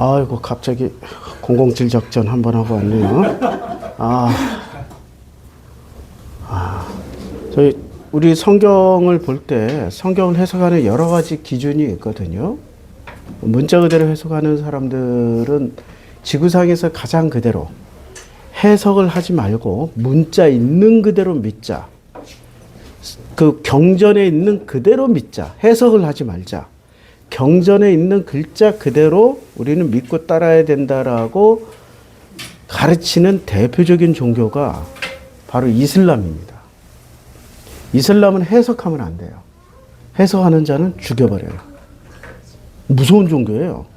아이고, 갑자기 007 작전 한번 하고 왔네요. 우리 성경을 볼 때 성경을 해석하는 여러 가지 기준이 있거든요. 문자 그대로 해석하는 사람들은 지구상에서 가장 그대로 해석을 하지 말고 문자 있는 그대로 믿자. 그 경전에 있는 그대로 믿자. 해석을 하지 말자. 경전에 있는 글자 그대로 우리는 믿고 따라야 된다라고 가르치는 대표적인 종교가 바로 이슬람입니다. 이슬람은 해석하면 안 돼요. 해석하는 자는 죽여버려요. 무서운 종교예요.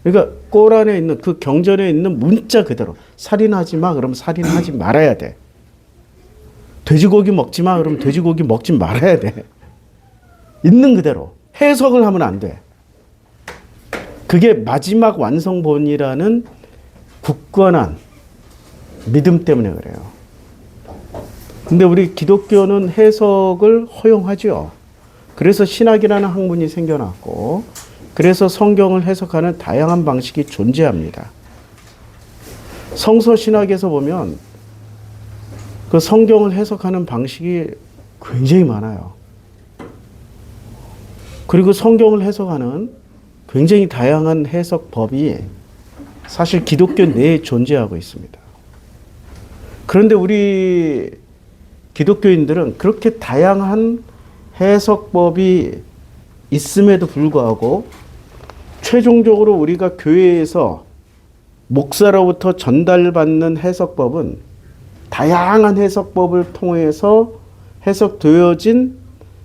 그러니까 꼬란에 있는 그 경전에 있는 문자 그대로 살인하지 마 그러면 살인하지 말아야 돼. 돼지고기 먹지 마 그러면 돼지고기 먹지 말아야 돼. 있는 그대로 해석을 하면 안 돼. 그게 마지막 완성본이라는 굳건한 믿음 때문에 그래요. 근데 우리 기독교는 해석을 허용하죠. 그래서 신학이라는 학문이 생겨났고, 그래서 성경을 해석하는 다양한 방식이 존재합니다. 성서신학에서 보면 그 성경을 해석하는 방식이 굉장히 많아요. 그리고 성경을 해석하는 굉장히 다양한 해석법이 사실 기독교 내에 존재하고 있습니다. 그런데 우리 기독교인들은 그렇게 다양한 해석법이 있음에도 불구하고 최종적으로 우리가 교회에서 목사로부터 전달받는 해석법은 다양한 해석법을 통해서 해석되어진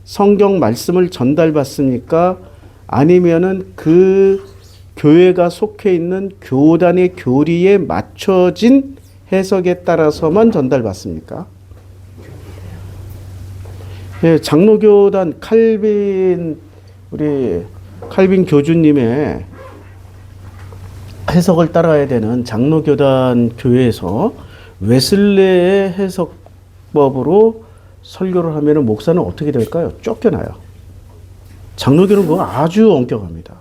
성경 말씀을 전달받습니까? 아니면은 그 교회가 속해 있는 교단의 교리에 맞춰진 해석에 따라서만 전달받습니까? 예, 장로교단 우리 칼빈 교주님의 해석을 따라야 되는 장로교단 교회에서 웨슬레의 해석법으로 설교를 하면 목사는 어떻게 될까요? 쫓겨나요. 장로교는 그거 아주 엄격합니다.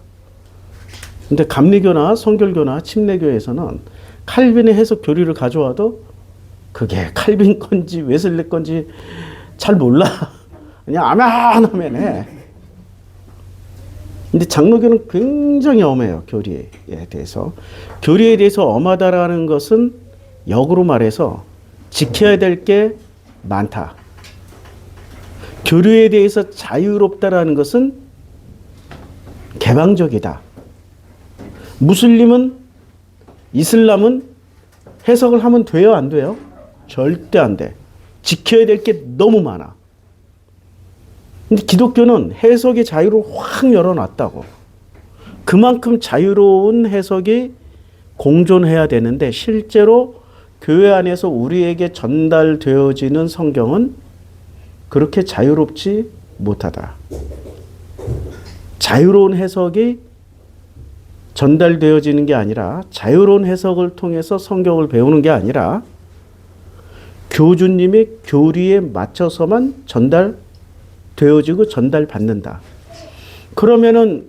근데 감리교나 성결교나 침례교에서는 칼빈의 해석 교리를 가져와도 그게 칼빈 건지 웨슬레 건지 잘 몰라. 그냥 아멘 해. 근데 장로교는 굉장히 엄해요. 교리에 대해서. 교리에 대해서 엄하다라는 것은 역으로 말해서 지켜야 될 게 많다. 교리에 대해서 자유롭다라는 것은 개방적이다. 무슬림은, 이슬람은 해석을 하면 돼요? 안 돼요? 절대 안 돼. 지켜야 될 게 너무 많아. 근데 기독교는 해석의 자유를 확 열어놨다고. 그만큼 자유로운 해석이 공존해야 되는데 실제로 교회 안에서 우리에게 전달되어지는 성경은 그렇게 자유롭지 못하다. 자유로운 해석이 전달되어지는 게 아니라 자유로운 해석을 통해서 성경을 배우는 게 아니라 교주님의 교리에 맞춰서만 전달되어지고 전달받는다. 그러면은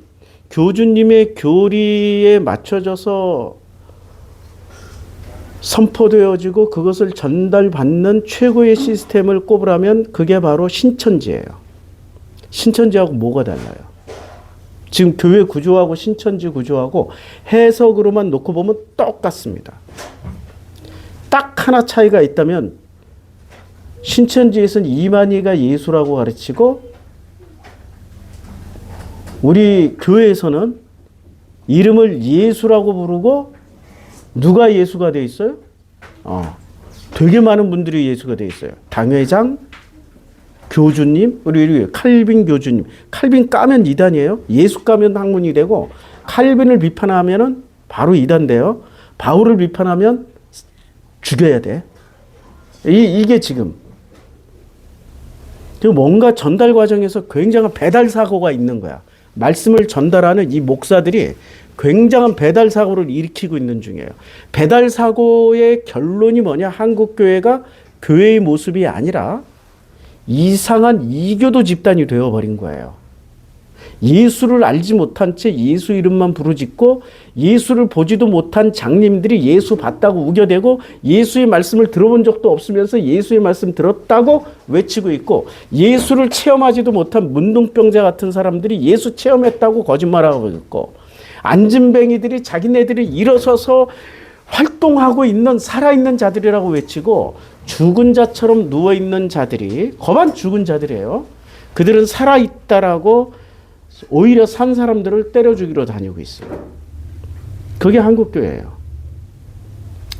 교주님의 교리에 맞춰져서 선포되어지고 그것을 전달받는 최고의 시스템을 꼽으라면 그게 바로 신천지예요. 신천지하고 뭐가 달라요? 지금 교회 구조하고 신천지 구조하고 해석으로만 놓고 보면 똑같습니다. 딱 하나 차이가 있다면 신천지에서는 이만희가 예수라고 가르치고 우리 교회에서는 이름을 예수라고 부르고 누가 예수가 돼 있어요? 되게 많은 분들이 예수가 돼 있어요. 당회장, 교주님, 우리 칼빈 교주님. 칼빈 까면 이단이에요. 예수 까면 학문이 되고 칼빈을 비판하면은 바로 이단돼요. 바울을 비판하면 죽여야 돼. 이게 지금. 뭔가 전달 과정에서 굉장한 배달 사고가 있는 거야. 말씀을 전달하는 이 목사들이 굉장한 배달 사고를 일으키고 있는 중이에요. 배달 사고의 결론이 뭐냐? 한국 교회가 교회의 모습이 아니라 이상한 이교도 집단이 되어버린 거예요. 예수를 알지 못한 채 예수 이름만 부르짖고 예수를 보지도 못한 장님들이 예수 봤다고 우겨대고 예수의 말씀을 들어본 적도 없으면서 예수의 말씀 들었다고 외치고 있고 예수를 체험하지도 못한 문둥병자 같은 사람들이 예수 체험했다고 거짓말하고 있고 안진뱅이들이 자기네들이 일어서서 활동하고 있는 살아있는 자들이라고 외치고 죽은 자처럼 누워있는 자들이 거반 죽은 자들이에요. 그들은 살아있다라고 오히려 산 사람들을 때려 죽이러 다니고 있어요. 그게 한국교회예요.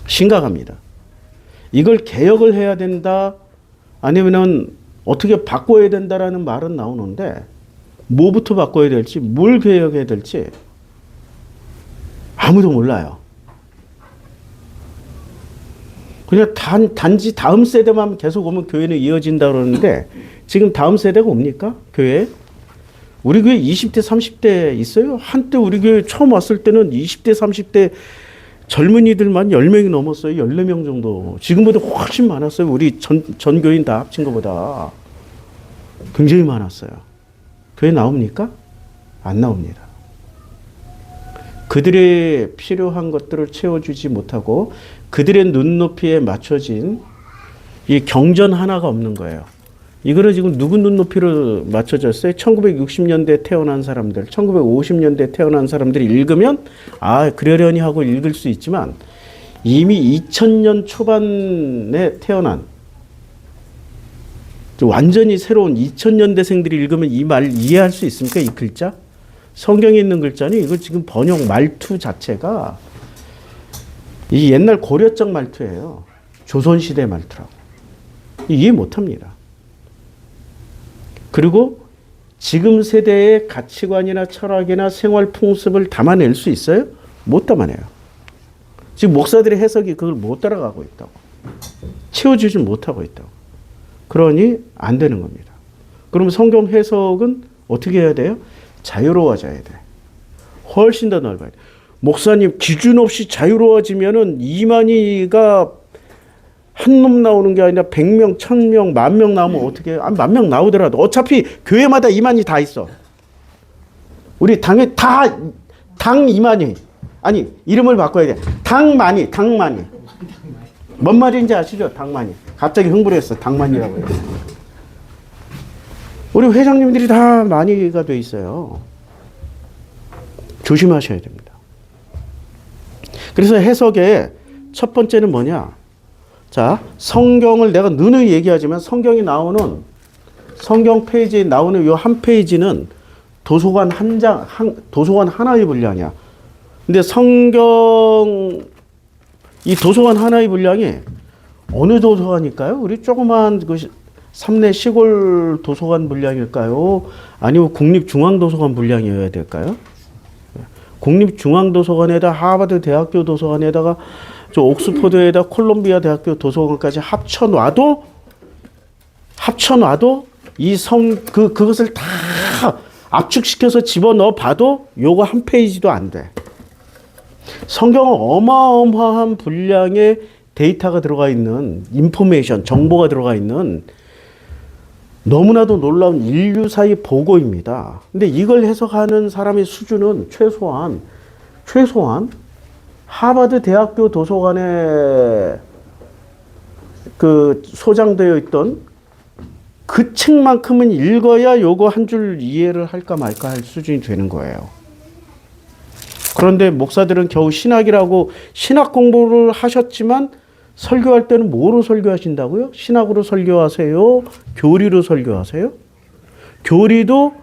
심각합니다. 이걸 개혁을 해야 된다 아니면은 어떻게 바꿔야 된다라는 말은 나오는데 뭐부터 바꿔야 될지 뭘 개혁해야 될지 아무도 몰라요. 그냥 단지 다음 세대만 계속 오면 교회는 이어진다 그러는데 지금 다음 세대가 옵니까? 교회에? 우리 교회 20대, 30대 있어요? 한때 우리 교회 처음 왔을 때는 20대, 30대 젊은이들만 10명이 넘었어요. 14명 정도. 지금보다 훨씬 많았어요. 우리 전교인 다 합친 것보다. 굉장히 많았어요. 교회 나옵니까? 안 나옵니다. 그들의 필요한 것들을 채워주지 못하고 그들의 눈높이에 맞춰진 이 경전 하나가 없는 거예요. 이거는 지금 누구 눈높이로 맞춰졌어요? 1960년대 태어난 사람들, 1950년대 태어난 사람들이 읽으면 그러려니 하고 읽을 수 있지만 이미 2000년 초반에 태어난 완전히 새로운 2000년대생들이 읽으면 이 말 이해할 수 있습니까? 이 글자? 성경에 있는 글자니 이거 지금 번역 말투 자체가 이 옛날 고려적 말투예요. 조선시대 말투라고. 이해 못합니다. 그리고 지금 세대의 가치관이나 철학이나 생활 풍습을 담아낼 수 있어요? 못 담아내요. 지금 목사들의 해석이 그걸 못 따라가고 있다고. 채워주지 못하고 있다고. 그러니 안 되는 겁니다. 그러면 성경 해석은 어떻게 해야 돼요? 자유로워져야 돼. 훨씬 더 넓어야 돼. 목사님 기준 없이 자유로워지면은 이만희가 한 놈 나오는 게 아니라 100명, 1000명, 10,000명 나오면 어떻게 해? 10,000명 나오더라도 어차피 교회마다 이만희 다 있어. 우리 당에 다 당 이만희. 아니 이름을 바꿔야 돼. 당만희. 뭔 말인지 아시죠? 당만희. 갑자기 흥분했어. 당만희라고 해요. 우리 회장님들이 다 만희가 돼 있어요. 조심하셔야 됩니다. 그래서 해석의 첫 번째는 뭐냐? 자, 성경을 내가 누누이 얘기하지만 성경이 나오는 성경 페이지에 나오는 이 한 페이지는 도서관 도서관 하나의 분량이야. 근데 이 도서관 하나의 분량이 어느 도서관일까요? 우리 조그만 그 삼내 시골 도서관 분량일까요? 아니면 국립중앙도서관 분량이어야 될까요? 국립중앙도서관에다 하버드 대학교 도서관에다가 저 옥스퍼드에다 콜롬비아 대학교 도서관까지 합쳐놔도 그것을 다 압축시켜서 집어넣어 봐도 요거 한 페이지도 안 돼. 성경은 어마어마한 분량의 데이터가 들어가 있는 인포메이션, 정보가 들어가 있는 너무나도 놀라운 인류사의 보고입니다. 근데 이걸 해석하는 사람의 수준은 최소한 하버드 대학교 도서관에 그 소장되어 있던 그 책만큼은 읽어야 요거 한 줄 이해를 할까 말까 할 수준이 되는 거예요. 그런데 목사들은 겨우 신학이라고 신학 공부를 하셨지만 설교할 때는 뭐로 설교하신다고요? 신학으로 설교하세요? 교리로 설교하세요? 교리도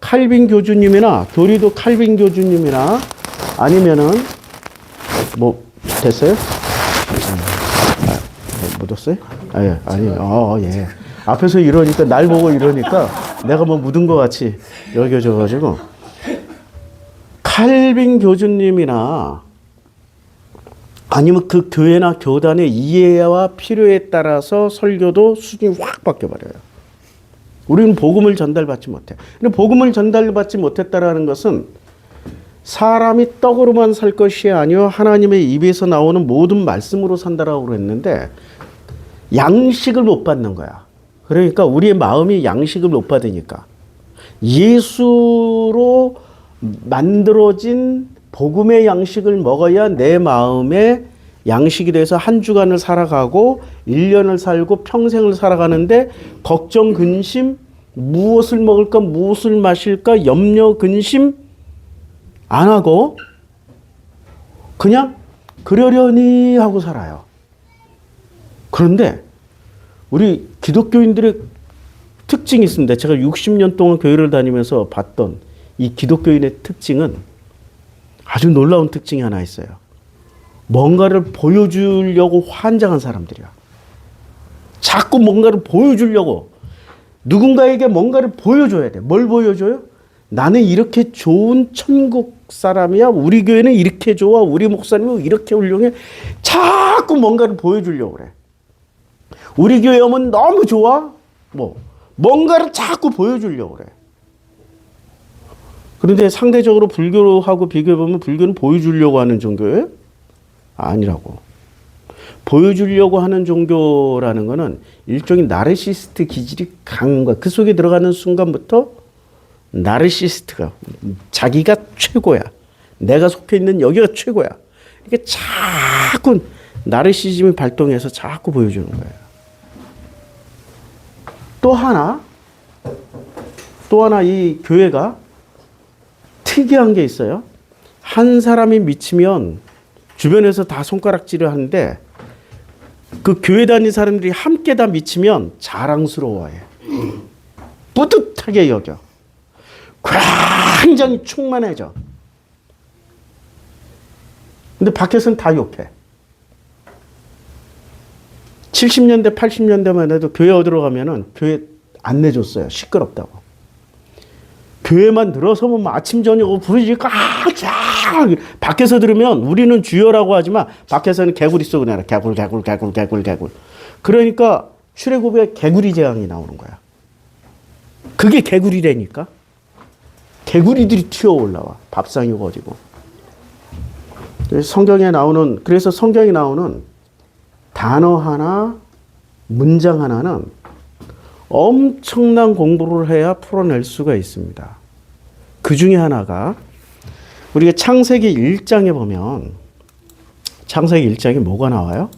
칼빈 교주님이나 아니면은 뭐 됐어요? 묻었어요? 예. 앞에서 이러니까 날 보고 이러니까 내가 뭐 묻은 것 같이 여겨져가지고 칼빈 교주님이나 아니면 그 교회나 교단의 이해와 필요에 따라서 설교도 수준이 확 바뀌어버려요. 우리는 복음을 전달받지 못해. 근데 복음을 전달받지 못했다라는 것은 사람이 떡으로만 살 것이 아니요 하나님의 입에서 나오는 모든 말씀으로 산다라고 그랬는데 양식을 못 받는 거야. 그러니까 우리의 마음이 양식을 못 받으니까 예수로 만들어진 복음의 양식을 먹어야 내 마음에 양식이 돼서 한 주간을 살아가고 1년을 살고 평생을 살아가는데 걱정, 근심, 무엇을 먹을까, 무엇을 마실까, 염려, 근심 안 하고 그냥 그러려니 하고 살아요. 그런데 우리 기독교인들의 특징이 있습니다. 제가 60년 동안 교회를 다니면서 봤던 이 기독교인의 특징은 아주 놀라운 특징이 하나 있어요. 뭔가를 보여주려고 환장한 사람들이야. 자꾸 뭔가를 보여주려고 누군가에게 뭔가를 보여줘야 돼. 뭘 보여줘요? 나는 이렇게 좋은 천국 사람이야. 우리 교회는 이렇게 좋아. 우리 목사님은 이렇게 훌륭해. 자꾸 뭔가를 보여주려고 그래. 우리 교회 오면 너무 좋아. 뭔가를 자꾸 보여주려고 그래. 그런데 상대적으로 불교하고 비교해보면 불교는 보여주려고 하는 종교예요? 아니라고. 보여주려고 하는 종교라는 것은 일종의 나르시스트 기질이 강한 거야. 그 속에 들어가는 순간부터 나르시스트가 자기가 최고야. 내가 속해 있는 여기가 최고야. 이게 자꾸 나르시즘이 발동해서 자꾸 보여주는 거예요. 또 하나 이 교회가 특이한 게 있어요. 한 사람이 미치면 주변에서 다 손가락질을 하는데 그 교회 다니는 사람들이 함께 다 미치면 자랑스러워해. 뿌듯하게 여겨. 굉장히 충만해져. 근데 밖에서는 다 욕해. 70년대, 80년대만 해도 교회 어디로 가면은 교회 안 내줬어요. 시끄럽다고. 교회만 들어서면 아침 저녁 부르지까 밖에서 들으면 우리는 주여라고 하지만 밖에서는 개구리 쏘고 내라. 개굴. 그러니까 출애굽에 개구리 재앙이 나오는 거야. 그게 개구리라니까. 개구리들이 튀어 올라와. 밥상이 거지고. 그래서 성경에 나오는 단어 하나, 문장 하나는 엄청난 공부를 해야 풀어낼 수가 있습니다. 그 중에 하나가 우리가 창세기 1장에 보면 창세기 1장에 뭐가 나와요?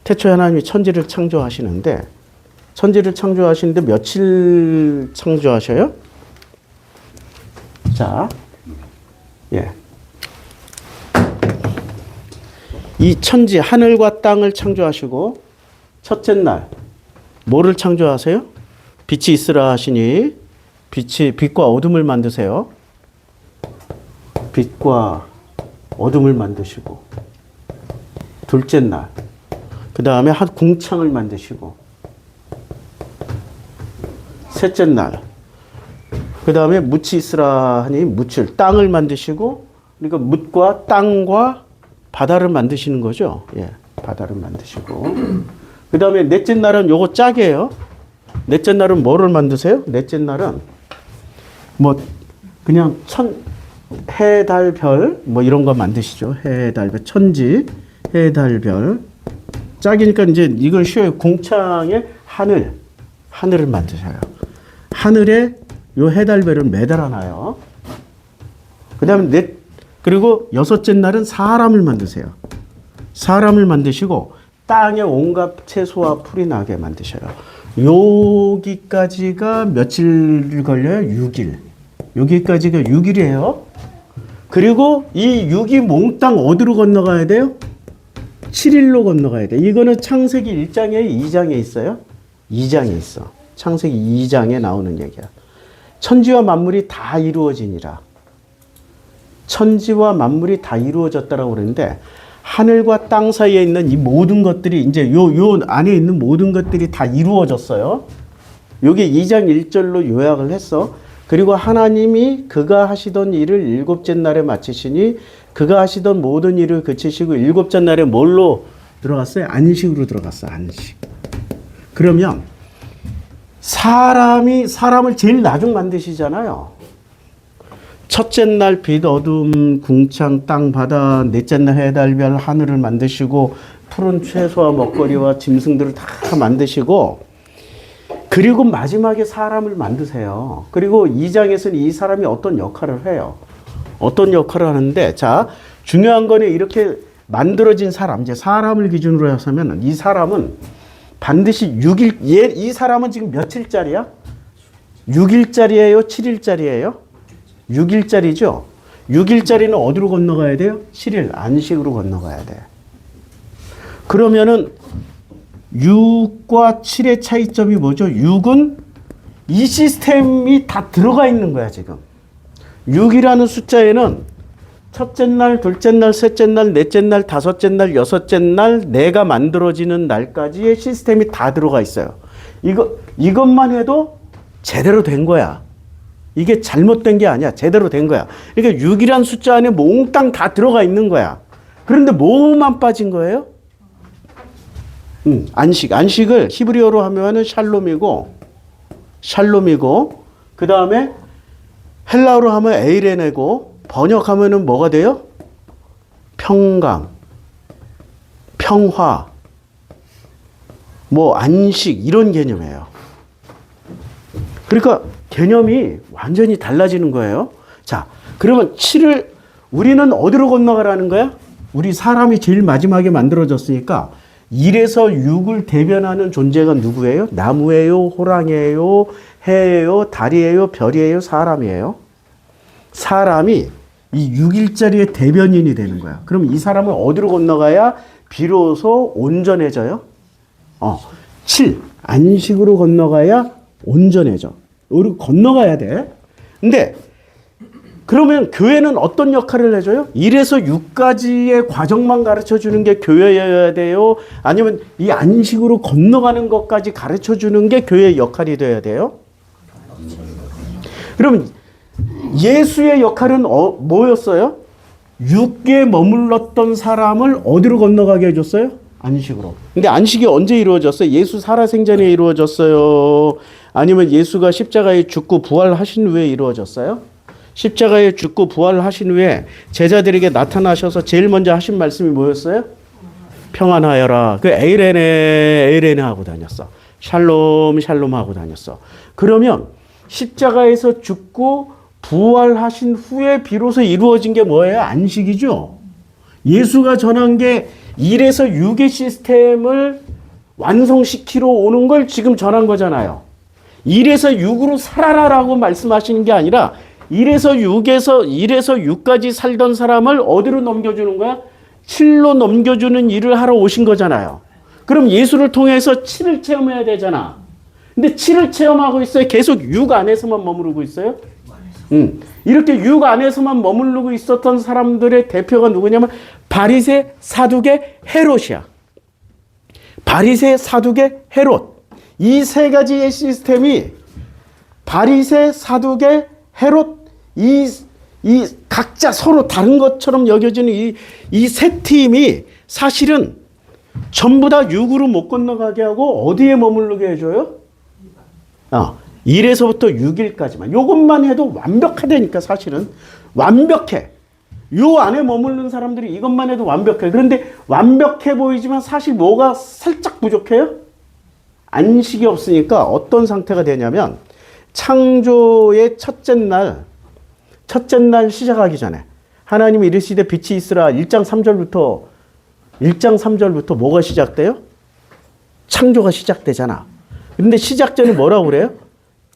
태초에 하나님이 천지를 창조하시는데 며칠 창조하셔요? 자, 이 천지 하늘과 땅을 창조하시고 첫째 날 뭐를 창조하세요? 빛이 있으라 하시니 빛과 어둠을 만드세요. 빛과 어둠을 만드시고 둘째 날 그 다음에 한 궁창을 만드시고 셋째 날 그 다음에 묻이 있으라 하니 묻을 땅을 만드시고 그러니까 묻과 땅과 바다를 만드시는 거죠. 바다를 만드시고 그 다음에 넷째 날은 요거 짝이에요. 넷째 날은 뭐를 만드세요? 넷째 날은 그냥 해, 달, 별 이런 거 만드시죠. 해, 달, 별, 천지, 해, 달, 별. 짝이니까 이제 이건 쉬워요. 공창에 하늘을 만드셔요. 하늘에 요 해, 달, 별을 매달아놔요. 그리고 여섯째 날은 사람을 만드세요. 사람을 만드시고 땅에 온갖 채소와 풀이 나게 만드셔요. 여기까지가 며칠 걸려요? 6일. 여기까지가 6일이에요. 그리고 이 6이 몽땅 어디로 건너가야 돼요? 7일로 건너가야 돼요. 이거는 창세기 1장에 2장에 있어요? 2장에 있어. 창세기 2장에 나오는 얘기야. 천지와 만물이 다 이루어지니라. 천지와 만물이 다 이루어졌다라고 그러는데 하늘과 땅 사이에 있는 이 모든 것들이 이제 요 안에 있는 모든 것들이 다 이루어졌어요. 요게 2장 1절로 요약을 했어. 그리고 하나님이 그가 하시던 일을 일곱째 날에 마치시니 그가 하시던 모든 일을 그치시고 일곱째 날에 뭘로 들어갔어요? 안식으로 들어갔어. 안식. 그러면 사람을 제일 나중 만드시잖아요. 첫째 날 빛, 어둠, 궁창, 땅, 바다, 넷째 날 해, 달, 별, 하늘을 만드시고 푸른 채소와 먹거리와 짐승들을 다 만드시고 그리고 마지막에 사람을 만드세요. 그리고 2장에서는 이 사람이 어떤 역할을 해요. 어떤 역할을 하는데, 자, 중요한 거는 이렇게 만들어진 사람, 이제 사람을 기준으로 해서면 이 사람은 반드시 6일, 이 사람은 지금 며칠짜리야? 6일짜리예요? 7일짜리예요? 6일짜리죠? 6일짜리는 어디로 건너가야 돼요? 7일, 안식으로 건너가야 돼. 그러면은 6과 7의 차이점이 뭐죠? 6은 이 시스템이 다 들어가 있는 거야, 지금. 6이라는 숫자에는 첫째 날, 둘째 날, 셋째 날, 넷째 날, 다섯째 날, 여섯째 날, 내가 만들어지는 날까지의 시스템이 다 들어가 있어요. 이것만 해도 제대로 된 거야. 이게 잘못된 게 아니야. 제대로 된 거야. 그러니까 6이라는 숫자 안에 몽땅 다 들어가 있는 거야. 그런데 뭐만 빠진 거예요? 안식. 안식을 히브리어로 하면은 샬롬이고, 그 다음에 헬라어로 하면 에이레네고, 번역하면은 뭐가 돼요? 평강, 평화, 뭐 안식 이런 개념이에요. 그러니까 개념이 완전히 달라지는 거예요. 자, 그러면 7을 우리는 어디로 건너가라는 거야? 우리 사람이 제일 마지막에 만들어졌으니까 1에서 6을 대변하는 존재가 누구예요? 나무예요? 호랑이예요? 해예요? 달이에요? 별이에요? 사람이에요? 사람이 이 6일짜리의 대변인이 되는 거야. 그럼 이 사람은 어디로 건너가야 비로소 온전해져요? 7. 안식으로 건너가야 온전해져. 우리 건너가야 돼. 근데 그러면 교회는 어떤 역할을 해줘요? 1에서 6까지의 과정만 가르쳐 주는 게 교회여야 돼요? 아니면 이 안식으로 건너가는 것까지 가르쳐 주는 게 교회의 역할이 돼야 돼요? 그럼 예수의 역할은 뭐였어요? 6에 머물렀던 사람을 어디로 건너가게 해줬어요? 안식으로. 근데 안식이 언제 이루어졌어요? 예수 살아생전에 이루어졌어요? 아니면 예수가 십자가에 죽고 부활하신 후에 이루어졌어요? 십자가에 죽고 부활하신 후에 제자들에게 나타나셔서 제일 먼저 하신 말씀이 뭐였어요? 평안하여라. 그 에이레네 하고 다녔어. 샬롬 하고 다녔어. 그러면 십자가에서 죽고 부활하신 후에 비로소 이루어진 게 뭐예요? 안식이죠. 예수가 전한 게 1에서 6의 시스템을 완성시키러 오는 걸 지금 전한 거잖아요. 1에서 6으로 살아라라고 말씀하시는 게 아니라 1에서 6까지 살던 사람을 어디로 넘겨주는 거야? 7로 넘겨주는 일을 하러 오신 거잖아요. 그럼 예수를 통해서 7을 체험해야 되잖아. 근데 7을 체험하고 있어요? 계속 6 안에서만 머무르고 있어요? 이렇게 6 안에서만 머무르고 있었던 사람들의 대표가 누구냐면 바리새, 사두개, 헤롯이야. 바리새, 사두개, 헤롯. 이 세 가지의 시스템이 바리새, 사두개, 헤롯 이 각자 서로 다른 것처럼 여겨지는 이 세 팀이 사실은 전부 다 6으로 못 건너가게 하고 어디에 머무르게 해줘요? 1에서부터 6일까지만. 요것만 해도 완벽하다니까 사실은. 완벽해. 요 안에 머무르는 사람들이 이것만 해도 완벽해. 그런데 완벽해 보이지만 사실 뭐가 살짝 부족해요? 안식이 없으니까 어떤 상태가 되냐면 창조의 첫째 날 시작하기 전에 하나님이 이르시되 빛이 있으라 1장 3절부터 뭐가 시작돼요? 창조가 시작되잖아. 그런데 시작 전에 뭐라고 그래요?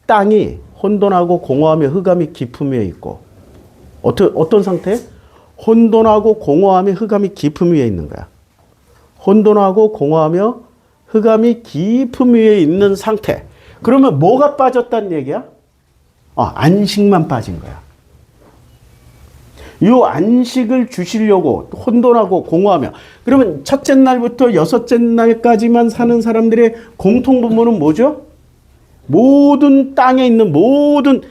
땅이 혼돈하고 공허하며 흑암이 깊음 위에 있고. 어떤 상태? 혼돈하고 공허하며 흑암이 깊음 위에 있는 거야. 혼돈하고 공허하며 흑암이 깊음 위에 있는 상태. 그러면 뭐가 빠졌다는 얘기야? 안식만 빠진 거야. 이 안식을 주시려고 혼돈하고 공허하며. 그러면 첫째 날부터 여섯째 날까지만 사는 사람들의 공통분모는 뭐죠? 모든 땅에 있는 모든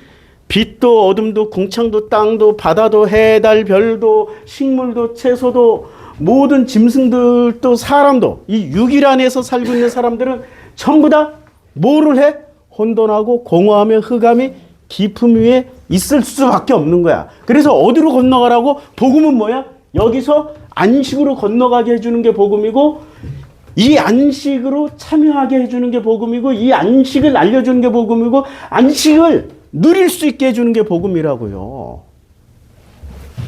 빛도 어둠도 궁창도 땅도 바다도 해, 달, 별도 식물도 채소도 모든 짐승들도 사람도 이 6일 안에서 살고 있는 사람들은 전부 다 뭐를 해? 혼돈하고 공허하며 흑암이 깊음 위에 있을 수밖에 없는 거야. 그래서 어디로 건너가라고? 복음은 뭐야? 여기서 안식으로 건너가게 해주는 게 복음이고 이 안식으로 참여하게 해주는 게 복음이고, 이 안식을 알려주는 게 복음이고, 안식을 누릴 수 있게 해주는 게 복음이라고요.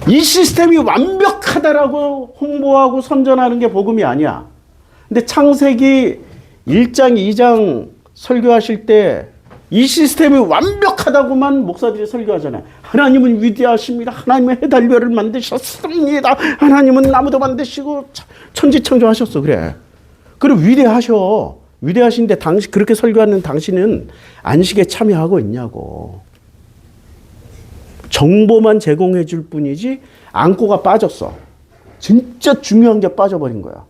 이 시스템이 완벽하다라고 홍보하고 선전하는 게 복음이 아니야. 근데 창세기 1장, 2장 설교하실 때 이 시스템이 완벽하다고만 목사들이 설교하잖아요. 하나님은 위대하십니다. 하나님은 해달별을 만드셨습니다. 하나님은 나무도 만드시고 천지창조하셨어. 그래. 그리고 위대하셔. 위대하신데 당신 그렇게 설교하는 당신은 안식에 참여하고 있냐고. 정보만 제공해 줄 뿐이지 안고가 빠졌어. 진짜 중요한 게 빠져버린 거야.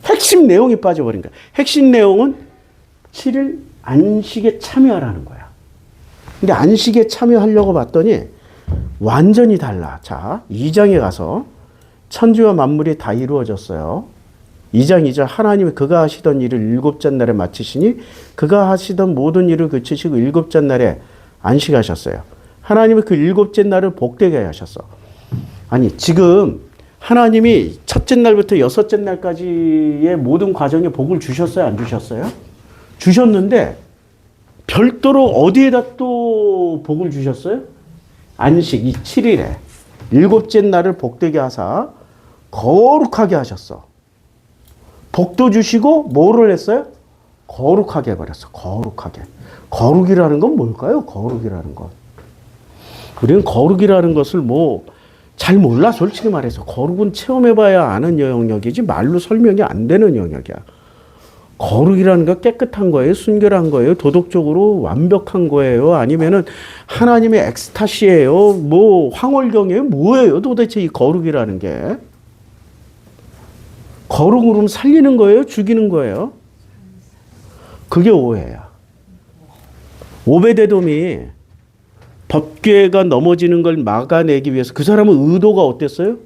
핵심 내용이 빠져버린 거야. 핵심 내용은 7일 안식에 참여하라는 거야. 근데 안식에 참여하려고 봤더니 완전히 달라. 자, 2장에 가서 천지와 만물이 다 이루어졌어요. 2장 2절 하나님이 그가 하시던 일을 일곱째 날에 마치시니 그가 하시던 모든 일을 그치시고 일곱째 날에 안식하셨어요. 하나님이 그 일곱째 날을 복되게 하셨어. 아니 지금 하나님이 첫째 날부터 여섯째 날까지의 모든 과정에 복을 주셨어요? 안 주셨어요? 주셨는데 별도로 어디에다 또 복을 주셨어요? 안식 이 7일에 일곱째 날을 복되게 하사 거룩하게 하셨어. 복도 주시고 뭐를 했어요? 거룩하게 해버렸어. 거룩하게. 거룩이라는 건 뭘까요? 거룩이라는 것. 우리는 거룩이라는 것을 잘 몰라. 솔직히 말해서 거룩은 체험해봐야 아는 영역이지 말로 설명이 안 되는 영역이야. 거룩이라는 거 깨끗한 거예요? 순결한 거예요? 도덕적으로 완벽한 거예요? 아니면은 하나님의 엑스타시예요? 황홀경이에요? 뭐예요? 도대체 이 거룩이라는 게? 거룩으로 살리는 거예요? 죽이는 거예요? 그게 오해야. 오베데돔이 법궤가 넘어지는 걸 막아내기 위해서 그 사람은 의도가 어땠어요?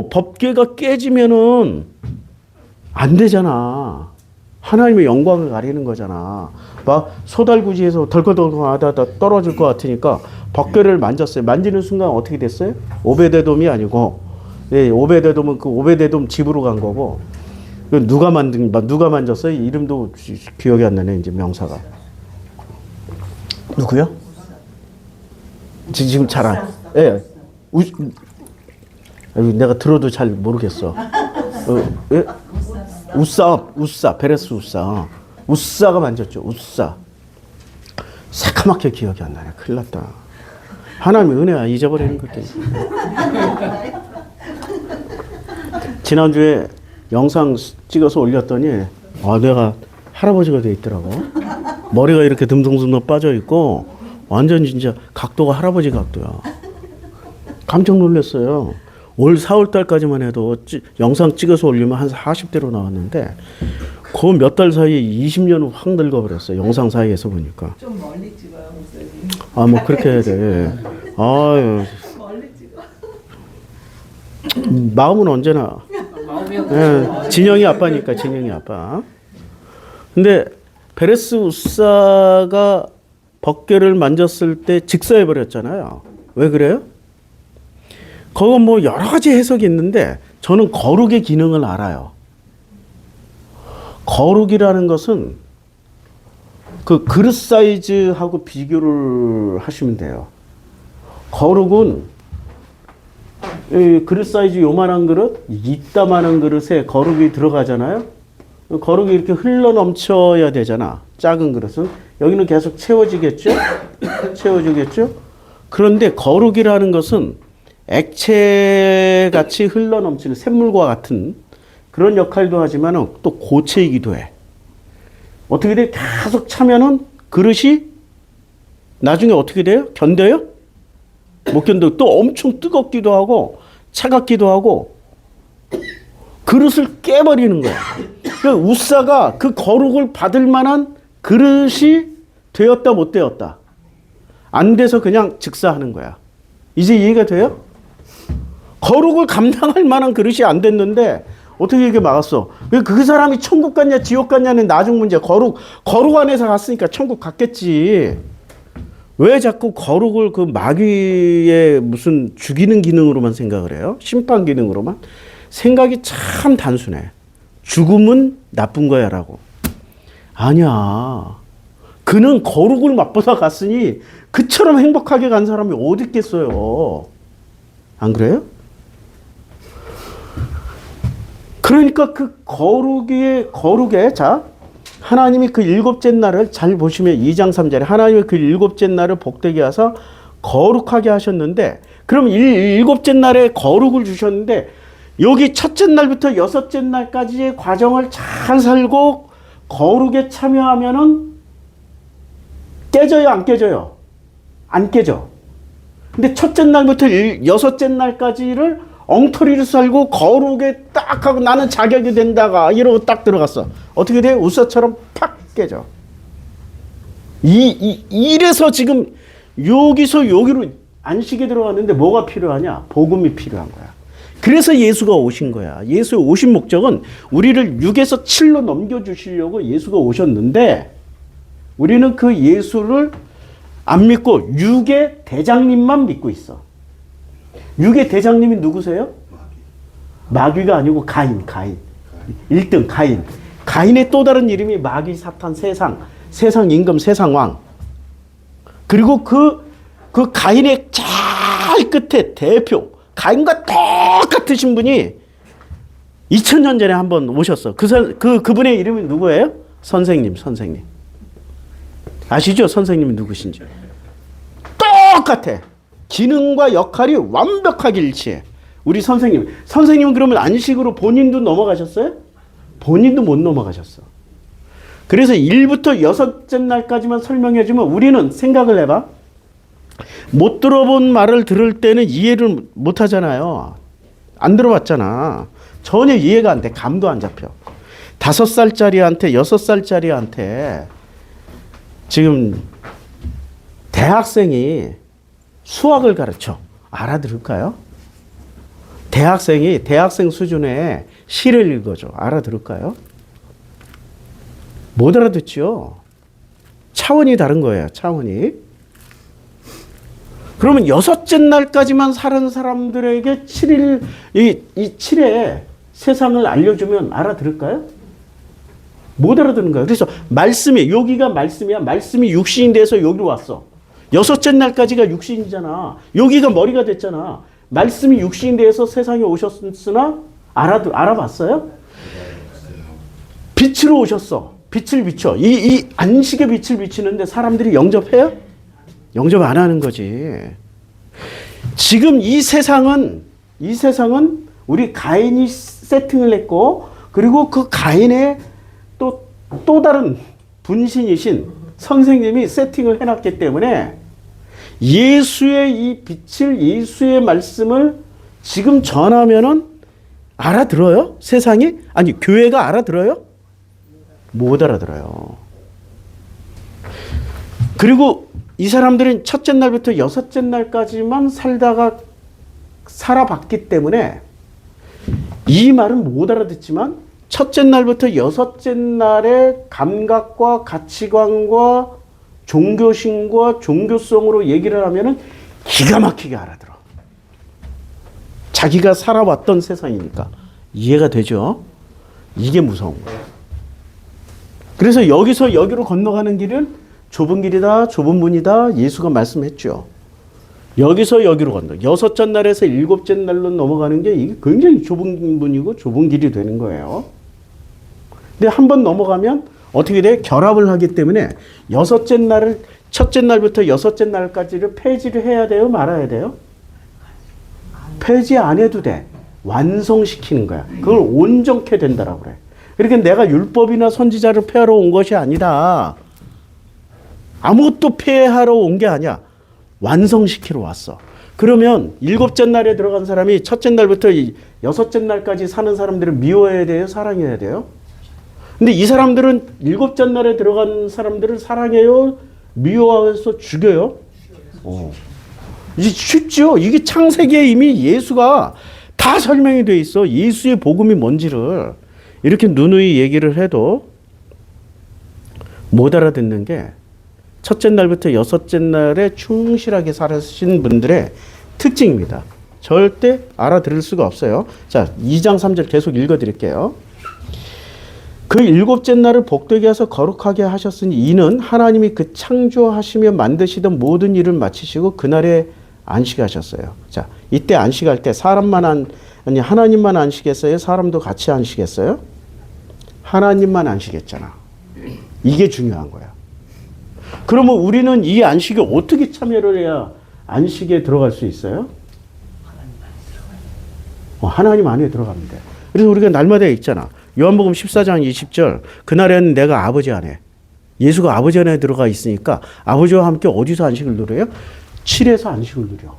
법궤가 깨지면은 안 되잖아. 하나님의 영광을 가리는 거잖아. 막 소달구지에서 덜컹덜컹하다 떨어질 것 같으니까 법궤를 만졌어요. 만지는 순간 어떻게 됐어요? 오베데돔이 아니고, 오베데돔은 그 오베데돔 집으로 간 거고, 누가 만졌어요? 이름도 기억이 안 나네, 이제 명사가. 누구요? 지금 잘 안, 예. 내가 들어도 잘 모르겠어. 예? 우싸, 베레스 우싸. 우싸가 만졌죠, 우싸. 새카맣게 기억이 안 나네. 큰일 났다. 하나님의 은혜야, 잊어버리는 것도. 지난주에 영상 찍어서 올렸더니, 내가 할아버지가 돼 있더라고. 머리가 이렇게 듬성듬성 빠져 있고, 완전 진짜 각도가 할아버지 각도야. 깜짝 놀랐어요. 올 4월 달까지만 해도 영상 찍어서 올리면 한 40대로 나왔는데 그 몇 달 사이에 20년은 확 늙어버렸어요. 영상 사이에서 보니까. 좀 멀리 찍어요, 목사님. 그렇게 해야 돼. 아유. 멀리 찍어. 마음은 언제나. 진영이 아빠니까, 진영이 아빠. 근데 베레스 우사가 법궤를 만졌을 때 직사해버렸잖아요. 왜 그래요? 그건 여러 가지 해석이 있는데 저는 거룩의 기능을 알아요. 거룩이라는 것은 그 그릇 사이즈하고 비교를 하시면 돼요. 거룩은 그릇 사이즈 요만한 그릇, 이따만한 그릇에 거룩이 들어가잖아요. 거룩이 이렇게 흘러 넘쳐야 되잖아. 작은 그릇은. 여기는 계속 채워지겠죠? 채워지겠죠? 그런데 거룩이라는 것은 액체같이 흘러넘치는 샘물과 같은 그런 역할도 하지만 또 고체이기도 해. 어떻게 돼? 계속 차면은 그릇이 나중에 어떻게 돼요? 견뎌요? 못 견뎌. 또 엄청 뜨겁기도 하고 차갑기도 하고 그릇을 깨버리는 거야. 그러니까 우사가 그 거룩을 받을 만한 그릇이 되었다 못 되었다. 안 돼서 그냥 즉사하는 거야. 이제 이해가 돼요? 거룩을 감당할 만한 그릇이 안 됐는데 어떻게 이게 막았어? 왜 그 사람이 천국 갔냐 지옥 갔냐는 나중 문제. 거룩 안에서 갔으니까 천국 갔겠지. 왜 자꾸 거룩을 그 마귀의 무슨 죽이는 기능으로만 생각을 해요? 심판 기능으로만? 생각이 참 단순해. 죽음은 나쁜 거야 라고. 아니야. 그는 거룩을 맛보다 갔으니 그처럼 행복하게 간 사람이 어디 있겠어요. 안 그래요? 그러니까 그 거룩에 자 하나님이 그 일곱째 날을 잘 보시면 2장 3절에 하나님이 그 일곱째 날을 복되게 하사 거룩하게 하셨는데 그럼 일곱째 날에 거룩을 주셨는데 여기 첫째 날부터 여섯째 날까지의 과정을 잘 살고 거룩에 참여하면은 깨져요, 안 깨져요? 안 깨져. 근데 첫째 날부터 여섯째 날까지를 엉터리를 살고 거룩에 딱 하고 나는 자격이 된다가 이러고 딱 들어갔어. 어떻게 돼? 우사처럼 팍 깨져. 이래서 지금 여기서 여기로 안식에 들어갔는데 뭐가 필요하냐? 복음이 필요한 거야. 그래서 예수가 오신 거야. 예수의 오신 목적은 우리를 6에서 7로 넘겨주시려고 예수가 오셨는데 우리는 그 예수를 안 믿고 6의 대장님만 믿고 있어. 6의 대장님이 누구세요? 마귀가 아니고 가인. 1등 가인. 가인의 또 다른 이름이 마귀, 사탄, 세상 임금, 세상 왕. 그리고 그 가인의 잘 끝에 대표, 가인과 똑같으신 분이 2000년 전에 한번 오셨어. 그분의 이름이 누구예요? 선생님. 아시죠? 선생님이 누구신지. 똑같아. 기능과 역할이 완벽하게 일치해. 우리 선생님은 그러면 안식으로 본인도 넘어가셨어요? 본인도 못 넘어가셨어. 그래서 1부터 6째 날까지만 설명해 주면 우리는 생각을 해봐. 못 들어본 말을 들을 때는 이해를 못 하잖아요. 안 들어봤잖아. 전혀 이해가 안 돼. 감도 안 잡혀. 5살짜리한테 6살짜리한테 지금 대학생이 수학을 가르쳐. 알아들을까요? 대학생 수준의 시를 읽어줘. 알아들을까요? 못 알아듣죠. 차원이 다른 거예요. 차원이. 그러면 6째 날까지만 사는 사람들에게 7회 세상을 알려주면 알아들을까요? 못 알아듣는 거예요. 그래서 여기가 말씀이야. 말씀이 육신이 돼서 여기로 왔어. 6째 날까지가 육신이잖아. 여기가 머리가 됐잖아. 말씀이 육신이 돼서 세상에 오셨으나 알아봤어요? 빛으로 오셨어. 빛을 비춰. 이 안식의 빛을 비치는데 사람들이 영접해요? 영접 안 하는 거지. 지금 이 세상은 우리 가인이 세팅을 했고 그리고 그 가인의 또 다른 분신이신 선생님이 세팅을 해놨기 때문에 예수의 이 빛을 예수의 말씀을 지금 전하면은 알아들어요? 세상이? 아니 교회가 알아들어요? 못 알아들어요. 그리고 이 사람들은 첫째 날부터 6째 날까지만 살아봤기 때문에 이 말은 못 알아듣지만 첫째 날부터 6째 날의 감각과 가치관과 종교심과 종교성으로 얘기를 하면은 기가 막히게 알아들어. 자기가 살아왔던 세상이니까 이해가 되죠? 이게 무서운 거예요. 그래서 여기서 여기로 건너가는 길은 좁은 길이다, 좁은 문이다. 예수가 말씀했죠. 여기서 여기로 건너. 6째 날에서 7째 날로 넘어가는 게 이게 굉장히 좁은 문이고 좁은 길이 되는 거예요. 근데 한번 넘어가면 어떻게 돼? 결합을 하기 때문에 첫째 날부터 6째 날까지를 폐지를 해야 돼요? 말아야 돼요? 폐지 안 해도 돼. 완성시키는 거야. 그걸 온전케 된다라고 그래. 그러니까 내가 율법이나 선지자를 폐하러 온 것이 아니다. 아무것도 폐하러 온 게 아니야. 완성시키러 왔어. 그러면 7째 날에 들어간 사람이 첫째 날부터 6째 날까지 사는 사람들을 미워해야 돼요? 사랑해야 돼요? 근데 이 사람들은 7째 날에 들어간 사람들을 사랑해요? 미워해서 죽여요? 이게 쉽죠? 이게 창세기에 이미 예수가 다 설명이 돼 있어. 예수의 복음이 뭔지를. 이렇게 누누이 얘기를 해도 못 알아듣는 게 첫째 날부터 6째 날에 충실하게 살아신 분들의 특징입니다. 절대 알아들을 수가 없어요. 자, 2장 3절 계속 읽어드릴게요. 그 일곱째 날을 복되게 해서 거룩하게 하셨으니 이는 하나님이 그 창조하시며 만드시던 모든 일을 마치시고 그날에 안식하셨어요. 자, 이때 안식할 때 아니 하나님만 안식했어요? 사람도 같이 안식했어요? 하나님만 안식했잖아. 이게 중요한 거야. 그러면 우리는 이 안식에 어떻게 참여를 해야 안식에 들어갈 수 있어요? 하나님 안에 들어가면 돼. 그래서 우리가 날마다 읽잖아. 요한복음 14장 20절. 그날에는 내가 아버지 안에, 예수가 아버지 안에 들어가 있으니까 아버지와 함께 어디서 안식을 누려요? 7에서 안식을 누려.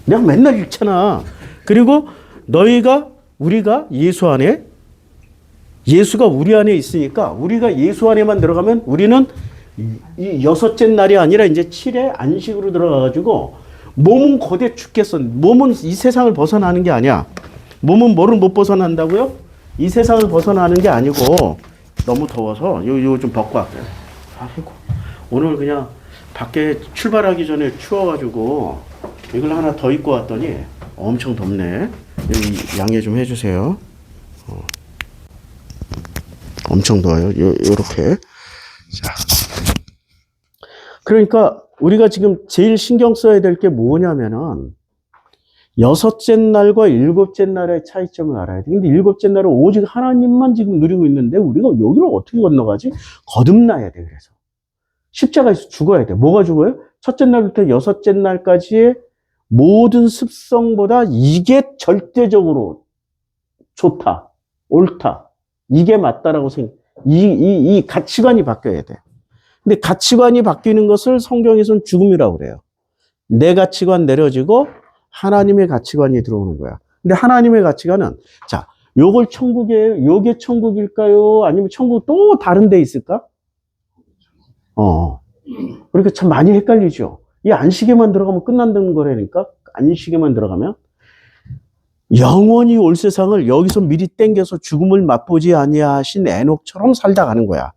내가 맨날 읽잖아. 그리고 우리가 예수 안에, 예수가 우리 안에 있으니까 우리가 예수 안에만 들어가면 우리는 이 여섯째 날이 아니라 이제 7의 안식으로 들어가가지고 몸은 거대 죽겠어. 몸은 이 세상을 벗어나는 게 아니야. 몸은 뭐를 못 벗어난다고요? 이 세상을 벗어나는 게 아니고 너무 더워서 요 좀 벗고 할게요. 아이고, 오늘 그냥 밖에 출발하기 전에 추워가지고 이걸 하나 더 입고 왔더니 엄청 덥네. 양해 좀 해주세요. 엄청 더워요. 요렇게. 자. 그러니까 우리가 지금 제일 신경 써야 될 게 뭐냐면은 여섯째 날과 일곱째 날의 차이점을 알아야 돼. 근데 일곱째 날은 오직 하나님만 지금 누리고 있는데 우리가 여기를 어떻게 건너가지? 거듭나야 돼. 그래서 십자가에서 죽어야 돼. 뭐가 죽어요? 첫째 날부터 여섯째 날까지의 모든 습성보다 이게 절대적으로 좋다, 옳다, 이게 맞다라고 이 가치관이 바뀌어야 돼. 근데 가치관이 바뀌는 것을 성경에서는 죽음이라고 그래요. 내 가치관 내려지고 하나님의 가치관이 들어오는 거야. 근데 하나님의 가치관은, 자, 요게 천국일까요? 아니면 천국 또 다른 데 있을까? 그러니까 참 많이 헷갈리죠. 이 안식에만 들어가면 끝난다는 거라니까? 안식에만 들어가면? 영원히 올 세상을 여기서 미리 땡겨서 죽음을 맛보지 아니하신 에녹처럼 살다 가는 거야.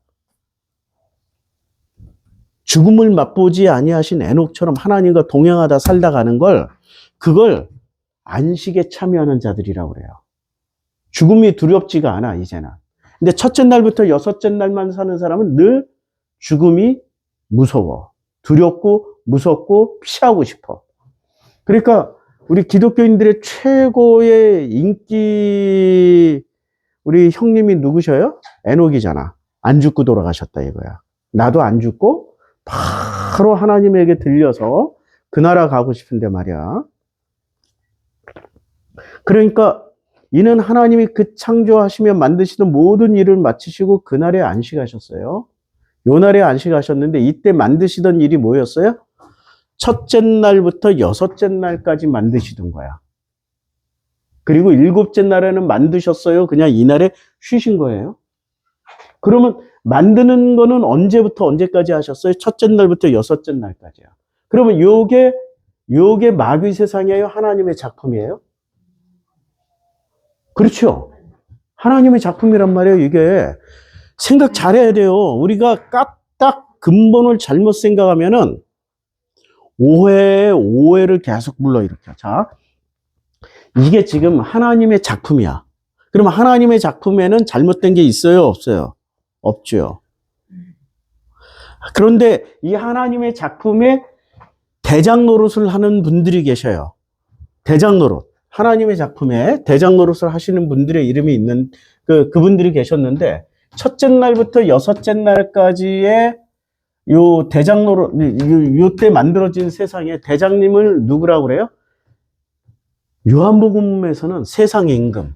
죽음을 맛보지 아니하신 에녹처럼 하나님과 동행하다 살다 가는 그걸 안식에 참여하는 자들이라고 그래요. 죽음이 두렵지가 않아, 이제는. 근데 첫째 날부터 여섯째 날만 사는 사람은 늘 죽음이 무서워. 두렵고 무섭고 피하고 싶어. 그러니까 우리 기독교인들의 최고의 인기 우리 형님이 누구셔요? 에녹이잖아. 안 죽고 돌아가셨다 이거야. 나도 안 죽고 바로 하나님에게 들려서 그 나라 가고 싶은데 말이야. 그러니까 이는 하나님이 그 창조하시며 만드시던 모든 일을 마치시고 그날에 안식하셨어요. 요 날에 안식하셨는데 이때 만드시던 일이 뭐였어요? 첫째 날부터 여섯째 날까지 만드시던 거야. 그리고 일곱째 날에는 만드셨어요. 그냥 이날에 쉬신 거예요. 그러면 만드는 거는 언제부터 언제까지 하셨어요? 첫째 날부터 여섯째 날까지야. 그러면 요게 마귀 세상이에요? 하나님의 작품이에요? 그렇죠. 하나님의 작품이란 말이에요, 이게. 생각 잘해야 돼요. 우리가 까딱 근본을 잘못 생각하면은 오해를 계속 불러일으켜. 자, 이게 지금 하나님의 작품이야. 그럼 하나님의 작품에는 잘못된 게 있어요, 없어요? 없죠. 그런데 이 하나님의 작품에 대장 노릇을 하는 분들이 계셔요. 대장 노릇. 하나님의 작품에 대장 노릇을 하시는 분들의 이름이 있는 그분들이 계셨는데 첫째 날부터 여섯째 날까지의 요 대장 노릇, 요때 만들어진 세상의 대장님을 누구라고 그래요? 요한복음에서는 세상 임금.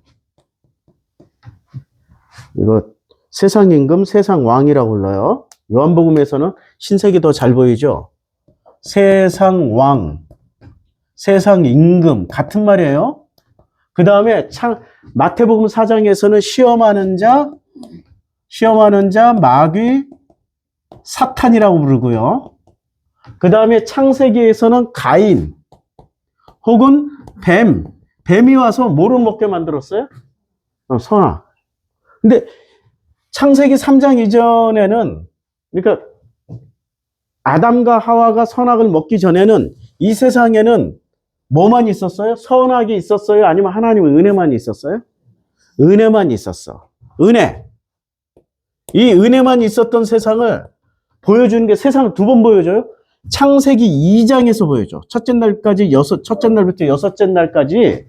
이거 세상 임금, 세상 왕이라고 불러요. 요한복음에서는 신색이 더 잘 보이죠? 세상 왕, 세상 임금 같은 말이에요. 그 다음에 마태복음 4장에서는 시험하는 자 마귀 사탄이라고 부르고요. 그 다음에 창세기에서는 가인 혹은 뱀이 와서 뭐를 먹게 만들었어요? 선악. 근데 창세기 3장 이전에는, 그러니까 아담과 하와가 선악을 먹기 전에는 이 세상에는 뭐만 있었어요? 선악이 있었어요? 아니면 하나님의 은혜만 있었어요? 은혜만 있었어. 은혜. 이 은혜만 있었던 세상을 보여주는 게 세상을 두 번 보여줘요. 창세기 2장에서 보여줘. 첫째 날부터 여섯째 날까지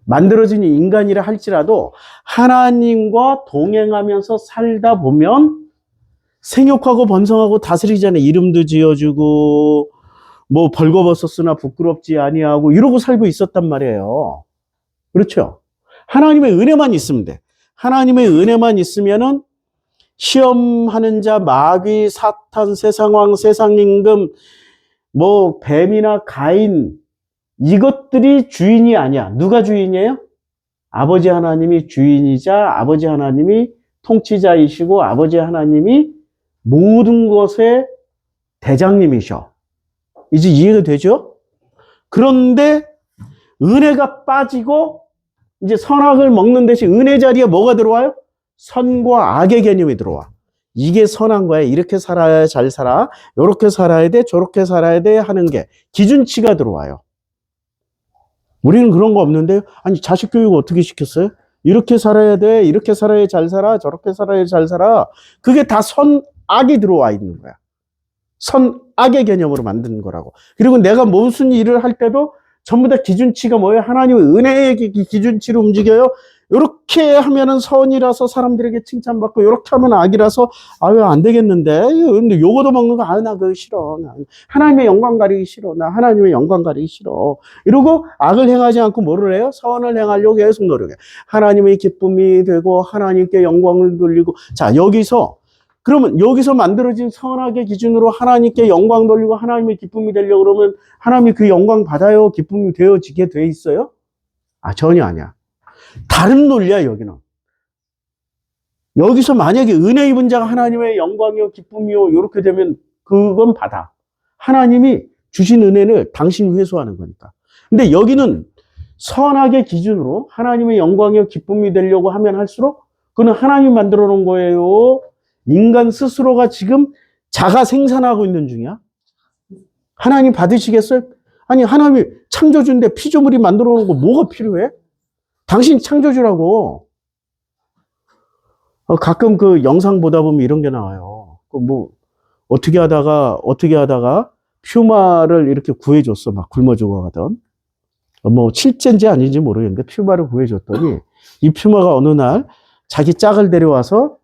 만들어진 인간이라 할지라도 하나님과 동행하면서 살다 보면 생육하고 번성하고 다스리잖아요. 이름도 지어주고 뭐 벌거벗었으나 부끄럽지 아니하고 이러고 살고 있었단 말이에요. 그렇죠? 하나님의 은혜만 있으면 돼. 하나님의 은혜만 있으면은 시험하는 자, 마귀, 사탄, 세상왕, 세상임금, 뭐 뱀이나 가인 이것들이 주인이 아니야. 누가 주인이에요? 아버지 하나님이 주인이자 아버지 하나님이 통치자이시고 아버지 하나님이 모든 것의 대장님이셔. 이제 이해가 되죠? 그런데 은혜가 빠지고 이제 선악을 먹는 대신 은혜 자리에 뭐가 들어와요? 선과 악의 개념이 들어와. 이게 선한 거야. 이렇게 살아야 잘 살아. 이렇게 살아야 돼. 저렇게 살아야 돼. 하는 게 기준치가 들어와요. 우리는 그런 거 없는데요. 아니 자식 교육 어떻게 시켰어요? 이렇게 살아야 돼. 이렇게 살아야 잘 살아. 저렇게 살아야 잘 살아. 그게 다 선악이 들어와 있는 거야. 선악의 개념으로 만드는 거라고. 그리고 내가 무슨 일을 할 때도 전부 다 기준치가 뭐예요? 하나님의 은혜의 기준치로 움직여요. 이렇게 하면은 선이라서 사람들에게 칭찬받고 이렇게 하면 악이라서 아유 안 되겠는데 근데 요거도 먹는 거 나 그거 싫어. 나 하나님의 영광 가리기 싫어. 나 하나님의 영광 가리기 싫어. 이러고 악을 행하지 않고 뭐를 해요? 선을 행하려고 계속 노력해. 하나님의 기쁨이 되고 하나님께 영광을 돌리고 자 여기서 그러면 여기서 만들어진 선악의 기준으로 하나님께 영광 돌리고 하나님의 기쁨이 되려고 그러면 하나님이 그 영광 받아요? 기쁨이 되어지게 돼 있어요? 아 전혀 아니야. 다른 논리야 여기는. 여기서 만약에 은혜 입은 자가 하나님의 영광이요 기쁨이요 이렇게 되면 그건 받아. 하나님이 주신 은혜를 당신이 회수하는 거니까. 근데 여기는 선악의 기준으로 하나님의 영광이요 기쁨이 되려고 하면 할수록 그건 하나님이 만들어 놓은 거예요. 인간 스스로가 지금 자가 생산하고 있는 중이야. 하나님 받으시겠어요? 아니 하나님이 창조주인데 피조물이 만들어 놓은 거 뭐가 필요해? 당신 창조주라고. 가끔 그 영상 보다 보면 이런 게 나와요. 뭐 어떻게 하다가 퓨마를 이렇게 구해줬어. 막 굶어 죽어가던. 뭐 실제인지 아닌지 모르겠는데 퓨마를 구해줬더니 이 퓨마가 어느 날 자기 짝을 데려와서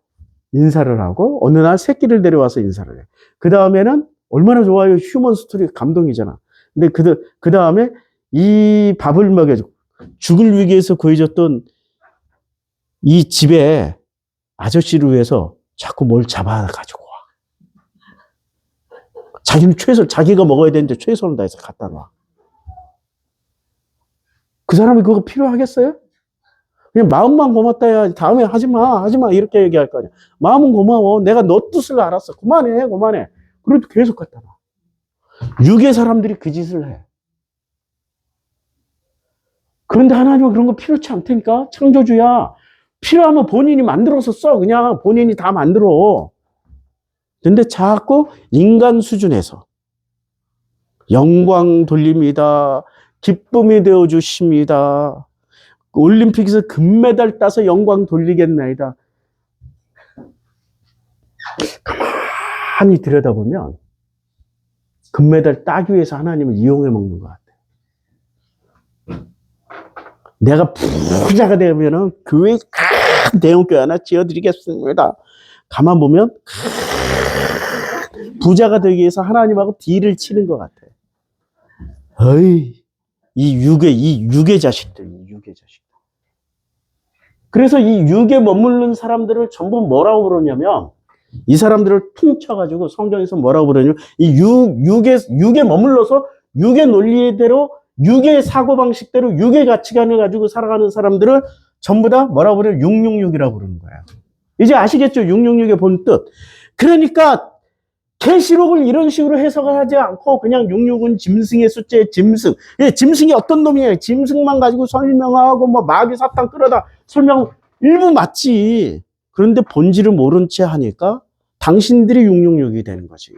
인사를 하고 어느 날 새끼를 데려와서 인사를 해. 그 다음에는 얼마나 좋아요. 휴먼 스토리 감동이잖아. 근데 그 다음에 이 밥을 먹여주고 죽을 위기에서 구해줬던 이 집에 아저씨를 위해서 자꾸 뭘 잡아가지고 와. 자기는 자기가 먹어야 되는데 최선을 다해서 갖다 놔. 그 사람이 그거 필요하겠어요? 그냥 마음만 고맙다 해야지. 다음에 하지 마 이렇게 얘기할 거 아니야. 마음은 고마워. 내가 너 뜻을 알았어. 그만해. 그래도 계속 갖다 놔. 육의 사람들이 그 짓을 해. 그런데 하나님은 그런 거 필요치 않다니까. 창조주야. 필요하면 본인이 만들어서 써. 그냥 본인이 다 만들어. 근데 자꾸 인간 수준에서 영광 돌립니다. 기쁨이 되어 주십니다. 올림픽에서 금메달 따서 영광 돌리겠나이다. 가만히 들여다보면 금메달 따기 위해서 하나님을 이용해 먹는 것 같아요. 내가 부자가 되면은 교회 큰 대형교회 하나 지어드리겠습니다. 가만 보면 부자가 되기 위해서 하나님하고 딜을 치는 것 같아. 어이, 이 육의 자식들. 그래서 이 육에 머무르는 사람들을 전부 뭐라고 부르냐면, 이 사람들을 퉁쳐가지고 성경에서 뭐라고 부르냐면, 이 육에 머물러서 육의 논리대로, 육의 사고방식대로, 육의 가치관을 가지고 살아가는 사람들을 전부 다 뭐라고 부르냐면 666이라고 부르는 거야. 이제 아시겠죠? 666의 본 뜻. 그러니까 계시록을 이런 식으로 해석을 하지 않고 그냥 66은 짐승의 숫자에 짐승. 짐승이 어떤 놈이에요? 짐승만 가지고 설명하고 뭐 마귀 사탄 끌어다 설명 일부 맞지. 그런데 본질을 모른 채 하니까 당신들이 666이 되는 거지.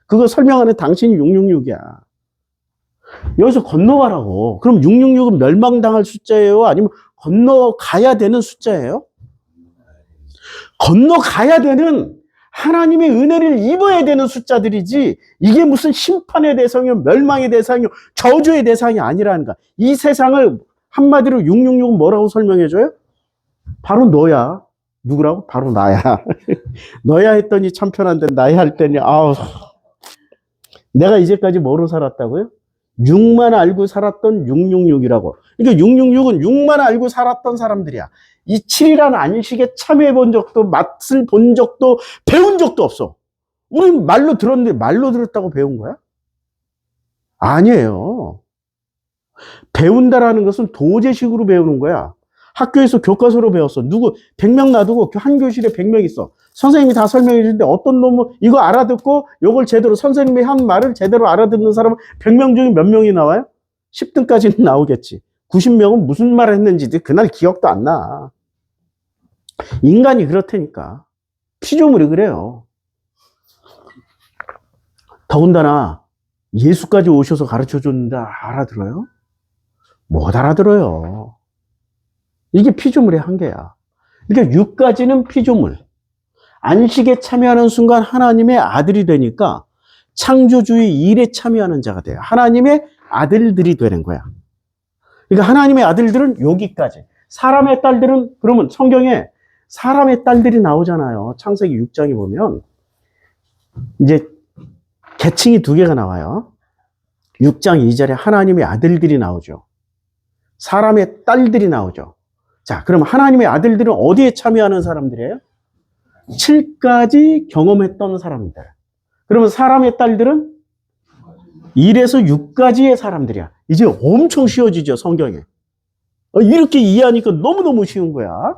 그거 설명하는 당신이 666이야. 여기서 건너가라고. 그럼 666은 멸망당할 숫자예요? 아니면 건너가야 되는 숫자예요? 건너가야 되는 하나님의 은혜를 입어야 되는 숫자들이지, 이게 무슨 심판의 대상이요, 멸망의 대상이요, 저주의 대상이 아니라는 거야. 이 세상을 한마디로 666은 뭐라고 설명해줘요? 바로 너야. 누구라고? 바로 나야. 너야 했더니 참 편한데, 나야 할 때니, 아우. 내가 이제까지 뭐로 살았다고요? 6만 알고 살았던 666이라고. 그러니까 666은 6만 알고 살았던 사람들이야. 이 7이라는 안식에 참여해 본 적도, 맛을 본 적도, 배운 적도 없어. 우린 말로 들었는데, 말로 들었다고 배운 거야? 아니에요. 배운다라는 것은 도제식으로 배우는 거야. 학교에서 교과서로 배웠어. 100명 놔두고 한 교실에 100명 있어. 선생님이 다 설명해 주는데 어떤 놈은 이거 알아듣고 요걸 제대로, 선생님이 한 말을 제대로 알아듣는 사람은 100명 중에 몇 명이 나와요? 10등까지는 나오겠지. 90명은 무슨 말을 했는지 그날 기억도 안 나. 인간이 그렇다니까. 피조물이 그래요. 더군다나 예수까지 오셔서 가르쳐 줬는데 알아들어요? 못 알아들어요. 이게 피조물의 한계야. 그러니까 6가지는 피조물. 안식에 참여하는 순간 하나님의 아들이 되니까 창조주의 일에 참여하는 자가 돼요. 하나님의 아들들이 되는 거야. 그러니까 하나님의 아들들은 여기까지. 사람의 딸들은, 그러면 성경에 사람의 딸들이 나오잖아요. 창세기 6장에 보면 이제 계층이 2개가 나와요. 6장 2절에 하나님의 아들들이 나오죠. 사람의 딸들이 나오죠. 자, 그럼 하나님의 아들들은 어디에 참여하는 사람들이에요? 7까지 경험했던 사람들. 그러면 사람의 딸들은 1에서 6까지의 사람들이야. 이제 엄청 쉬워지죠, 성경에. 이렇게 이해하니까 너무너무 쉬운 거야.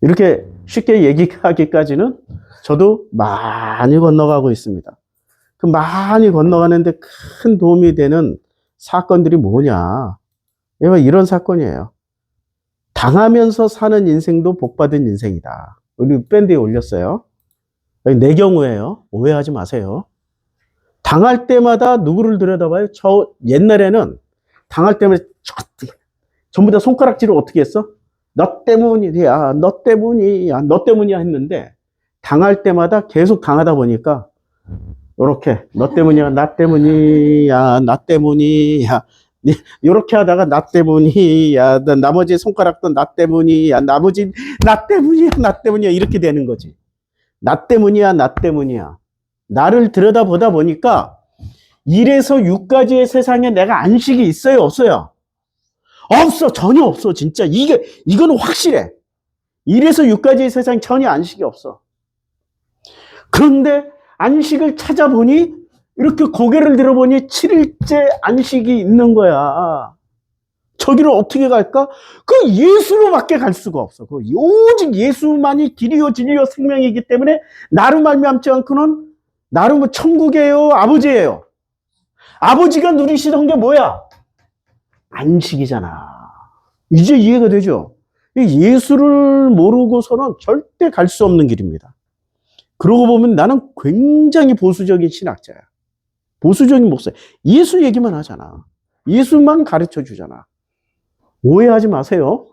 이렇게 쉽게 얘기하기까지는 저도 많이 건너가고 있습니다. 그 많이 건너가는데 큰 도움이 되는 사건들이 뭐냐? 이런 사건이에요. 당하면서 사는 인생도 복받은 인생이다. 우리 밴드에 올렸어요. 내 경우에요. 오해하지 마세요. 당할 때마다 누구를 들여다봐요? 저 옛날에는 당할 때마다 전부 다 손가락질을 어떻게 했어? 너 때문이야, 너 때문이야, 너 때문이야 했는데, 당할 때마다 계속 당하다 보니까 이렇게 너 때문이야, 나 때문이야, 나 때문이야, 이렇게 하다가 나 때문이야, 나머지 손가락도 나 때문이야, 나머지 나 때문이야, 나 때문이야, 이렇게 되는 거지. 나 때문이야, 나 때문이야. 나를 들여다보다 보니까 1에서 6까지의 세상에 내가 안식이 있어요, 없어요? 없어. 전혀 없어. 진짜 이거는 확실해. 1에서 6까지의 세상에 전혀 안식이 없어. 그런데 안식을 찾아보니 이렇게 고개를 들어보니 7일째 안식이 있는 거야. 저기를 어떻게 갈까? 그 예수로밖에 갈 수가 없어. 그 오직 예수만이 길이요 진리요 생명이기 때문에 나로 말미암지 않고는, 나로 천국이에요, 아버지예요. 아버지가 누리시던 게 뭐야? 안식이잖아. 이제 이해가 되죠? 예수를 모르고서는 절대 갈 수 없는 길입니다. 그러고 보면 나는 굉장히 보수적인 신학자야. 보수적인 목사. 예수 얘기만 하잖아. 예수만 가르쳐 주잖아. 오해하지 마세요.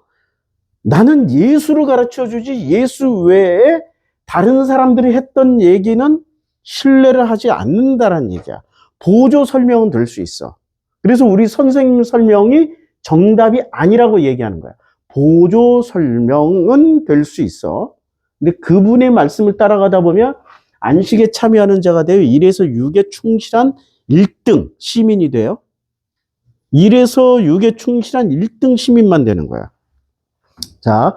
나는 예수를 가르쳐 주지 예수 외에 다른 사람들이 했던 얘기는 신뢰를 하지 않는다는 얘기야. 보조 설명은 될 수 있어. 그래서 우리 선생님 설명이 정답이 아니라고 얘기하는 거야. 보조 설명은 될 수 있어. 근데 그분의 말씀을 따라가다 보면 안식에 참여하는 자가 되어 1에서 6에 충실한 1등 시민이 돼요. 1에서 6에 충실한 1등 시민만 되는 거야. 자,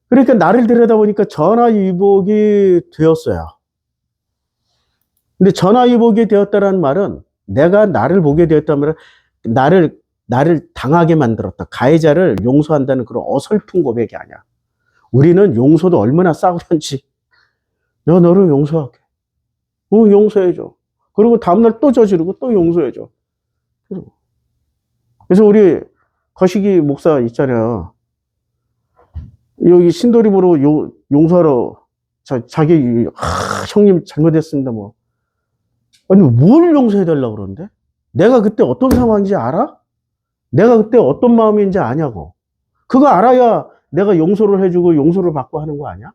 그러니까 나를 들여다보니까 전화위복이 되었어요. 근데 전화위복이 되었다는 말은, 내가 나를 보게 되었다는 말은 나를 당하게 만들었다. 가해자를 용서한다는 그런 어설픈 고백이 아니야. 우리는 용서도 얼마나 싸구려인지. 내가 너를 용서할게. 용서해줘. 그리고 다음날 또 저지르고 또 용서해줘. 그래서 우리 거시기 목사 있잖아요. 여기 신도림으로 용서하러 자기 형님 잘못했습니다. 뭐 아니, 뭘 용서해달라고 그러는데? 내가 그때 어떤 상황인지 알아? 내가 그때 어떤 마음인지 아냐고. 그거 알아야 내가 용서를 해주고 용서를 받고 하는 거 아니야?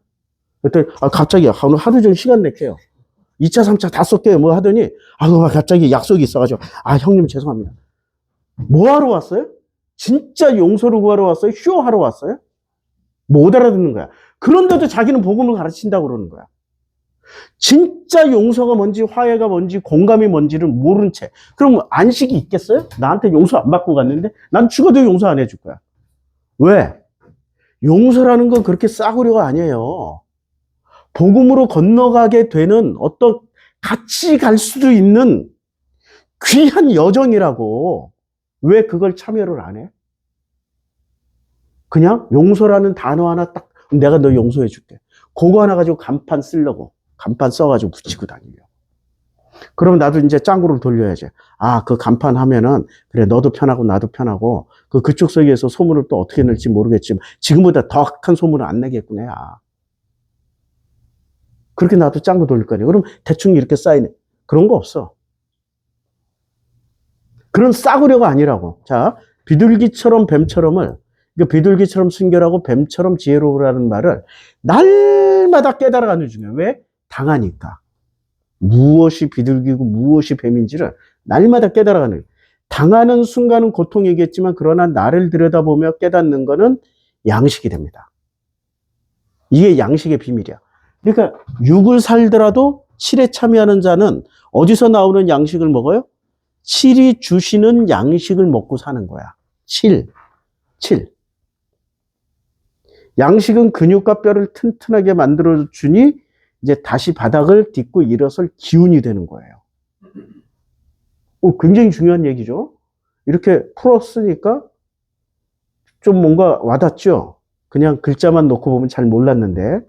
그때, 갑자기 하루 종일 시간 낼게요. 2차, 3차 다 쏠게요. 뭐 하더니, 갑자기 약속이 있어가지고, 형님 죄송합니다. 뭐 하러 왔어요? 진짜 용서를 구하러 왔어요? 쇼하러 왔어요? 못 알아듣는 거야. 그런데도 자기는 복음을 가르친다고 그러는 거야. 진짜 용서가 뭔지, 화해가 뭔지, 공감이 뭔지를 모른 채. 그럼 안식이 있겠어요? 나한테 용서 안 받고 갔는데, 난 죽어도 용서 안 해줄 거야. 왜? 용서라는 건 그렇게 싸구려가 아니에요. 복음으로 건너가게 되는 어떤 같이 갈 수도 있는 귀한 여정이라고. 왜 그걸 참여를 안 해? 그냥 용서라는 단어 하나 딱 내가 너 용서해 줄게. 그거 하나 가지고 간판 쓰려고. 간판 써가지고 붙이고 다니려고. 그럼 나도 이제 짱구를 돌려야지. 그 간판 하면은 그래 너도 편하고 나도 편하고 그쪽 속에서 소문을 또 어떻게 낼지 모르겠지만 지금보다 더 큰 소문을 안 내겠구나. 그렇게 나도 짱구 돌릴 거냐. 그럼 대충 이렇게 쌓이네. 그런 거 없어. 그런 싸구려가 아니라고. 자, 비둘기처럼 뱀처럼을, 비둘기처럼 순결하고 뱀처럼 지혜로우라는 말을 날마다 깨달아가는 중이에요. 왜? 당하니까. 무엇이 비둘기고 무엇이 뱀인지를 날마다 깨달아가는 거예요. 당하는 순간은 고통이겠지만 그러나 나를 들여다보며 깨닫는 거는 양식이 됩니다. 이게 양식의 비밀이야. 그러니까 육을 살더라도 칠에 참여하는 자는 어디서 나오는 양식을 먹어요? 칠이 주시는 양식을 먹고 사는 거야. 칠. 양식은 근육과 뼈를 튼튼하게 만들어 주니 이제 다시 바닥을 딛고 일어설 기운이 되는 거예요. 굉장히 중요한 얘기죠. 이렇게 풀었으니까 좀 뭔가 와닿죠? 그냥 글자만 놓고 보면 잘 몰랐는데.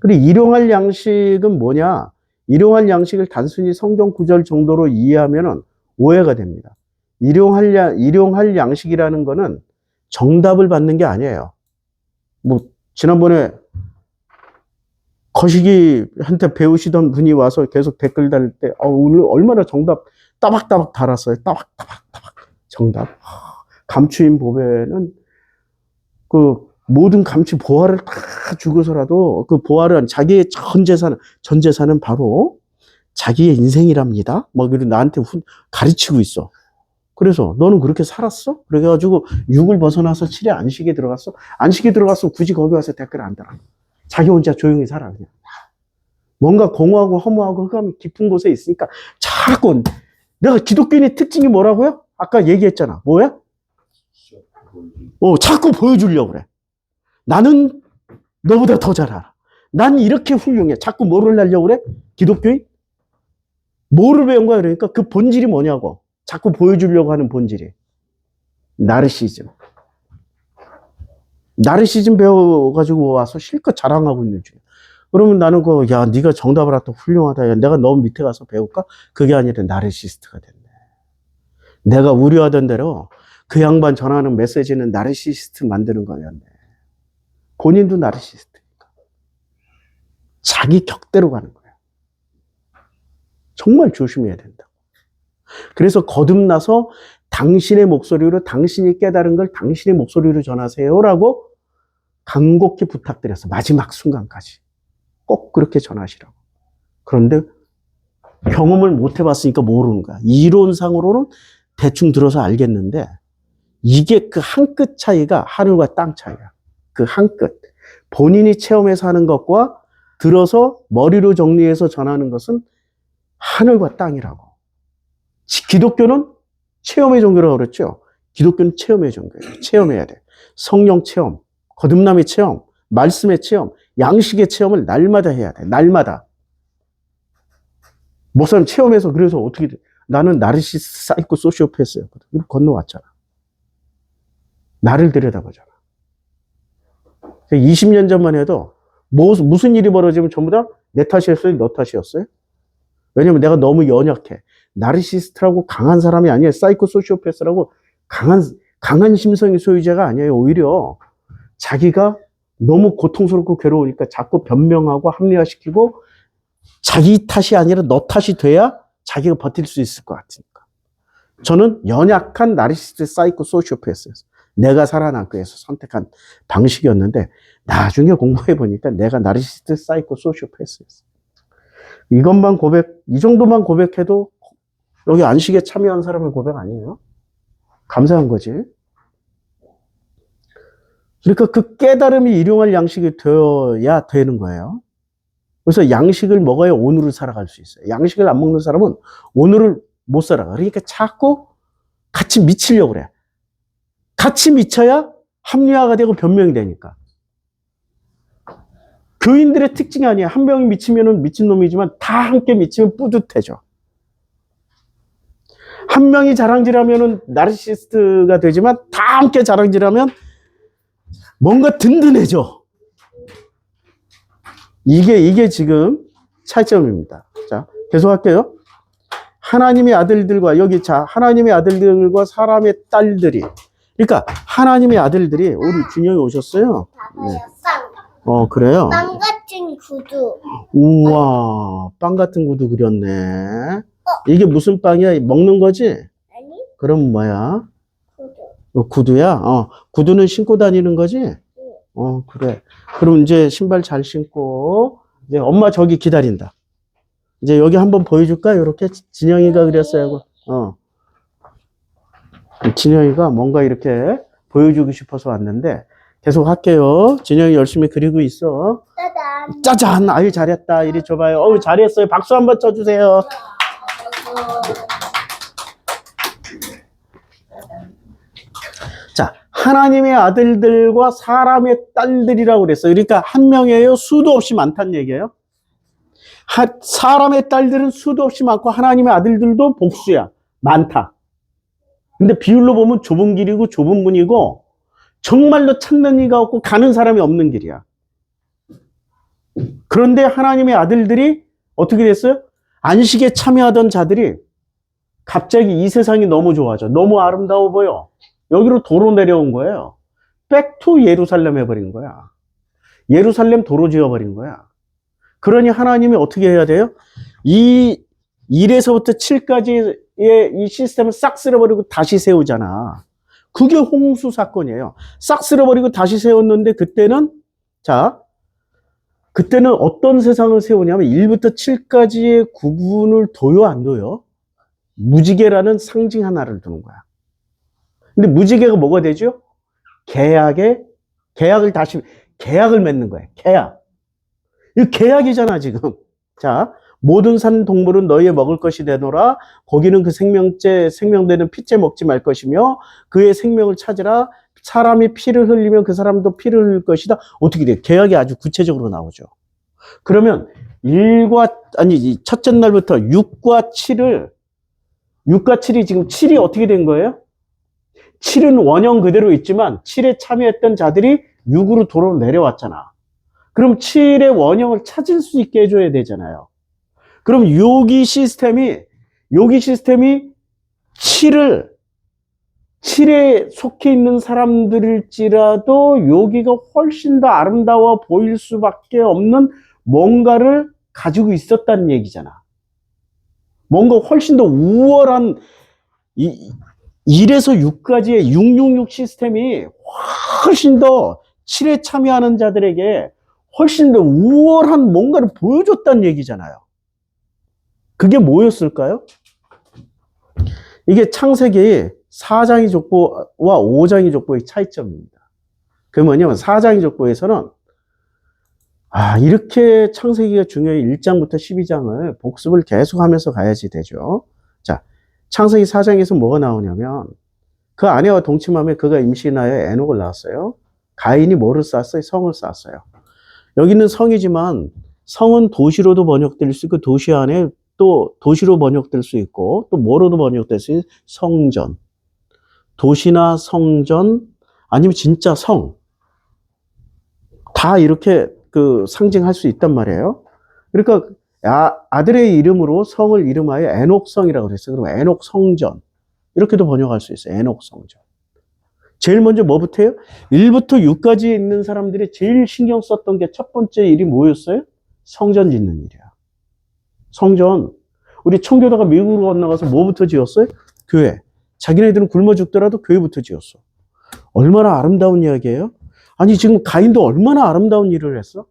그리고 일용할 양식은 뭐냐? 일용할 양식을 단순히 성경 구절 정도로 이해하면 오해가 됩니다. 일용할 양식이라는 거는 정답을 받는 게 아니에요. 지난번에 거시기한테 배우시던 분이 와서 계속 댓글 달릴 때, 오늘 얼마나 정답 따박따박 달았어요. 따박따박 정답. 감추인 보배는 모든 감추 보화를 다 주고서라도 그 보화를 자기의 전 재산은 바로 자기의 인생이랍니다. 그리고 나한테 가르치고 있어. 그래서 너는 그렇게 살았어? 그래가지고 6을 벗어나서 7의 안식에 들어갔어? 안식에 들어갔어 굳이 거기 와서 댓글 안 달아. 자기 혼자 조용히 살아 그냥. 뭔가 공허하고 허무하고 흑암이 깊은 곳에 있으니까 자꾸 내가 기독교인의 특징이 뭐라고요? 아까 얘기했잖아. 뭐야? 자꾸 보여주려고 그래. 나는 너보다 더 잘 알아. 난 이렇게 훌륭해. 자꾸 뭐를 하려고 그래? 기독교인? 뭐를 배운 거야? 그러니까 그 본질이 뭐냐고. 자꾸 보여주려고 하는 본질이. 나르시즘 배워가지고 와서 실컷 자랑하고 있는 중이야. 그러면 나는 네가 정답을 알았다. 훌륭하다. 내가 너 밑에 가서 배울까? 그게 아니라 나르시스트가 됐네. 내가 우려하던 대로 그 양반 전하는 메시지는 나르시스트 만드는 거였네. 본인도 나르시스트니까. 자기 격대로 가는 거야. 정말 조심해야 된다고. 그래서 거듭나서 당신의 목소리로 당신이 깨달은 걸 당신의 목소리로 전하세요라고 간곡히 부탁드렸어. 마지막 순간까지. 꼭 그렇게 전하시라고. 그런데 경험을 못 해봤으니까 모르는 거야. 이론상으로는 대충 들어서 알겠는데 이게 그 한 끗 차이가 하늘과 땅 차이야. 그 한 끗. 본인이 체험해서 하는 것과 들어서 머리로 정리해서 전하는 것은 하늘과 땅이라고. 기독교는 체험의 종교라고 그랬죠. 기독교는 체험의 종교예요. 체험해야 돼. 성령 체험, 거듭남의 체험, 말씀의 체험, 양식의 체험을 날마다 해야 돼. 날마다. 목사님 체험해서 그래서 어떻게 돼? 나는 나르시스트 사이코 소시오패스였거든. 건너왔잖아. 나를 들여다보잖아. 20년 전만 해도 무슨 일이 벌어지면 전부 다 내 탓이었어요? 너 탓이었어요? 왜냐면 내가 너무 연약해. 나르시스트라고 강한 사람이 아니에요. 사이코 소시오패스라고 강한 심성의 소유자가 아니에요. 오히려 자기가 너무 고통스럽고 괴로우니까 자꾸 변명하고 합리화시키고 자기 탓이 아니라 너 탓이 돼야 자기가 버틸 수 있을 것 같으니까. 저는 연약한 나르시스트 사이코 소시오패스였어요. 내가 살아남기 위해서 선택한 방식이었는데 나중에 공부해 보니까 내가 나르시스트 사이코 소시오패스였어요. 이것만 이 정도만 고백해도 여기 안식에 참여한 사람의 고백 아니에요? 감사한 거지. 그러니까 그 깨달음이 일용할 양식이 되어야 되는 거예요. 그래서 양식을 먹어야 오늘을 살아갈 수 있어요. 양식을 안 먹는 사람은 오늘을 못 살아가. 그러니까 자꾸 같이 미치려고 그래. 같이 미쳐야 합리화가 되고 변명이 되니까. 교인들의 특징이 아니에요. 한 명이 미치면 미친놈이지만 다 함께 미치면 뿌듯해져. 한 명이 자랑질하면 나르시시스트가 되지만 다 함께 자랑질하면 뭔가 든든해져. 이게 지금 차이점입니다. 자, 계속 할게요. 하나님의 아들들과 하나님의 아들들과 사람의 딸들이. 그러니까 하나님의 아들들이 우리 준영이 오셨어요. 네. 그래요? 빵 같은 구두. 우와, 빵 같은 구두 그렸네. 이게 무슨 빵이야? 먹는 거지? 아니, 그럼 뭐야? 구두. 구두야? 구두는 신고 다니는 거지? 그래. 그럼 이제 신발 잘 신고, 이제 엄마 저기 기다린다. 이제 여기 한번 보여줄까? 이렇게 진영이가 그렸어요. 진영이가 뭔가 이렇게 보여주고 싶어서 왔는데, 계속 할게요. 진영이 열심히 그리고 있어. 짜잔. 짜잔! 아유, 잘했다. 이리 줘봐요. 잘했어요. 박수 한번 쳐주세요. 자, 하나님의 아들들과 사람의 딸들이라고 그랬어요. 그러니까 한 명이에요. 수도 없이 많다는 얘기예요. 사람의 딸들은 수도 없이 많고 하나님의 아들들도 복수야. 많다. 근데 비율로 보면 좁은 길이고 좁은 문이고 정말로 찾는 이가 없고 가는 사람이 없는 길이야. 그런데 하나님의 아들들이 어떻게 됐어요? 안식에 참여하던 자들이 갑자기 이 세상이 너무 좋아져. 너무 아름다워 보여. 여기로 도로 내려온 거예요. 백투 예루살렘 해버린 거야. 예루살렘 도로 지어버린 거야. 그러니 하나님이 어떻게 해야 돼요? 이 1에서부터 7까지의 이 시스템을 싹 쓸어버리고 다시 세우잖아. 그게 홍수 사건이에요. 싹 쓸어버리고 다시 세웠는데 그때는 어떤 세상을 세우냐면 1부터 7까지의 구분을 둬요, 안 둬요? 무지개라는 상징 하나를 두는 거야. 근데 무지개가 뭐가 되죠? 계약을 맺는 거예요. 계약. 이거 계약이잖아, 지금. 자, 모든 산 동물은 너희의 먹을 것이 되노라. 고기는 그 생명되는 피째 먹지 말 것이며 그의 생명을 찾으라. 사람이 피를 흘리면 그 사람도 피를 흘릴 것이다. 어떻게 돼? 계약이 아주 구체적으로 나오죠. 그러면 첫째 날부터 6과 7이 지금 7이 어떻게 된 거예요? 7은 원형 그대로 있지만 7에 참여했던 자들이 6으로 도로 내려왔잖아. 그럼 7의 원형을 찾을 수 있게 해줘야 되잖아요. 그럼 여기 시스템이 7에 속해 있는 사람들일지라도 여기가 훨씬 더 아름다워 보일 수밖에 없는 뭔가를 가지고 있었다는 얘기잖아. 뭔가 훨씬 더 우월한 1에서 6까지의 666 시스템이 훨씬 더 7에 참여하는 자들에게 훨씬 더 우월한 뭔가를 보여줬다는 얘기잖아요. 그게 뭐였을까요? 이게 창세기 4장의 족보와 5장의 족보의 차이점입니다. 그게 뭐냐면 4장의 족보에서는 이렇게 창세기가 중요해 1장부터 12장을 복습을 계속하면서 가야지 되죠. 자, 창세기 4장에서 뭐가 나오냐면 그 아내와 동침하며 그가 임신하여 에녹을 낳았어요. 가인이 뭐를 쌓았어요? 성을 쌓았어요. 여기는 성이지만 성은 도시로도 번역될 수 있고 도시 안에 또 도시로 번역될 수 있고 또 뭐로도 번역될 수 있는 성전. 도시나 성전 아니면 진짜 성. 다 이렇게 상징할 수 있단 말이에요. 그러니까 아들의 이름으로 성을 이름하여 에녹성이라고 그랬어요. 그러면 에녹 성전. 이렇게도 번역할 수 있어요. 에녹 성전. 제일 먼저 뭐부터 해요? 1부터 6까지 있는 사람들이 제일 신경 썼던 게 첫 번째 일이 뭐였어요? 성전 짓는 일이야. 성전. 우리 청교도가 미국으로 건너가서 뭐부터 지었어요? 교회. 자기네들은 굶어 죽더라도 교회부터 지었어. 얼마나 아름다운 이야기예요? 아니, 지금 가인도 얼마나 아름다운 일을 했어?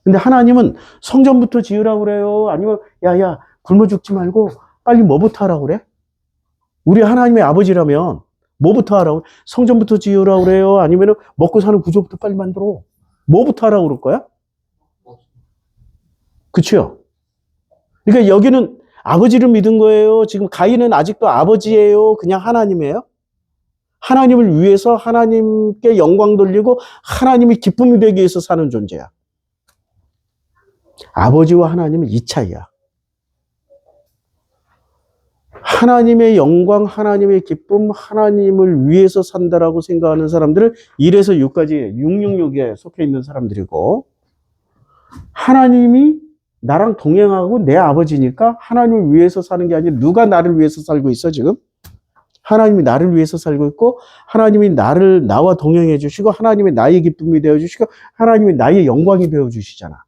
근데 하나님은 성전부터 지으라고 그래요? 아니면, 야, 굶어 죽지 말고 빨리 뭐부터 하라고 그래? 우리 하나님의 아버지라면 뭐부터 하라고? 성전부터 지으라고 그래요? 아니면 먹고 사는 구조부터 빨리 만들어? 뭐부터 하라고 그럴 거야? 그치요? 그러니까 여기는 아버지를 믿은 거예요. 지금 가인은 아직도 아버지예요. 그냥 하나님이에요. 하나님을 위해서 하나님께 영광 돌리고 하나님이 기쁨이 되기 위해서 사는 존재야. 아버지와 하나님은 이 차이야. 하나님의 영광, 하나님의 기쁨, 하나님을 위해서 산다라고 생각하는 사람들은 1에서 6까지 666에 속해 있는 사람들이고, 하나님이 나랑 동행하고 내 아버지니까 하나님을 위해서 사는 게 아니라 누가 나를 위해서 살고 있어 지금? 하나님이 나를 위해서 살고 있고, 하나님이 나와 동행해 주시고, 하나님이 나의 기쁨이 되어 주시고, 하나님이 나의 영광이 되어 주시잖아.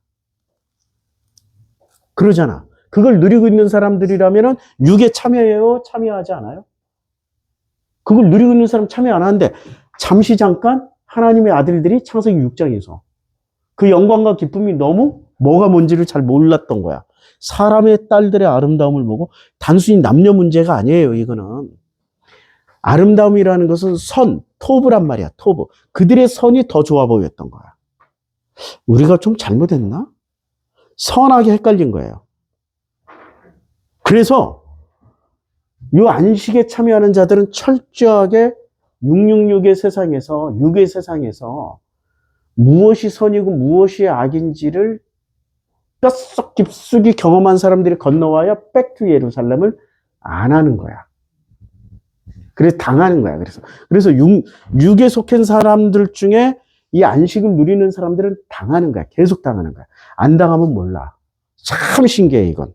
그러잖아. 그걸 누리고 있는 사람들이라면 6에 참여해요? 참여하지 않아요? 그걸 누리고 있는 사람 참여 안 하는데 잠시 잠깐 하나님의 아들들이 창세기 6장에서 그 영광과 기쁨이 너무 뭐가 뭔지를 잘 몰랐던 거야. 사람의 딸들의 아름다움을 보고, 단순히 남녀 문제가 아니에요. 이거는 아름다움이라는 것은 토브란 말이야. 토브. 그들의 선이 더 좋아 보였던 거야. 우리가 좀 잘못했나? 선하게 헷갈린 거예요. 그래서 이 안식에 참여하는 자들은 철저하게 666의 세상에서, 6의 세상에서 무엇이 선이고 무엇이 악인지를 뼛속 깊숙이 경험한 사람들이 건너와야 백투 예루살렘을 안 하는 거야. 그래서 당하는 거야. 그래서 6에 속한 사람들 중에 이 안식을 누리는 사람들은 당하는 거야. 계속 당하는 거야. 안 당하면 몰라. 참 신기해, 이건.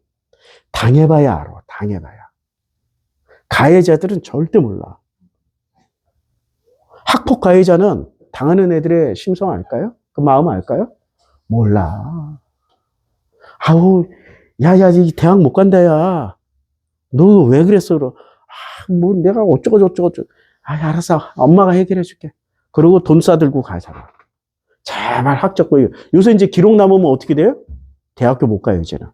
당해봐야 알아. 당해봐야. 가해자들은 절대 몰라. 학폭 가해자는 당하는 애들의 심성 알까요? 그 마음 알까요? 몰라. 아우, 야, 이 대학 못 간다, 야. 너 왜 그랬어? 뭐 내가 어쩌고. 알았어. 엄마가 해결해 줄게. 그리고 돈 싸들고 가잖아. 제발 학적고. 요새 이제 기록 남으면 어떻게 돼요? 대학교 못 가요, 이제는.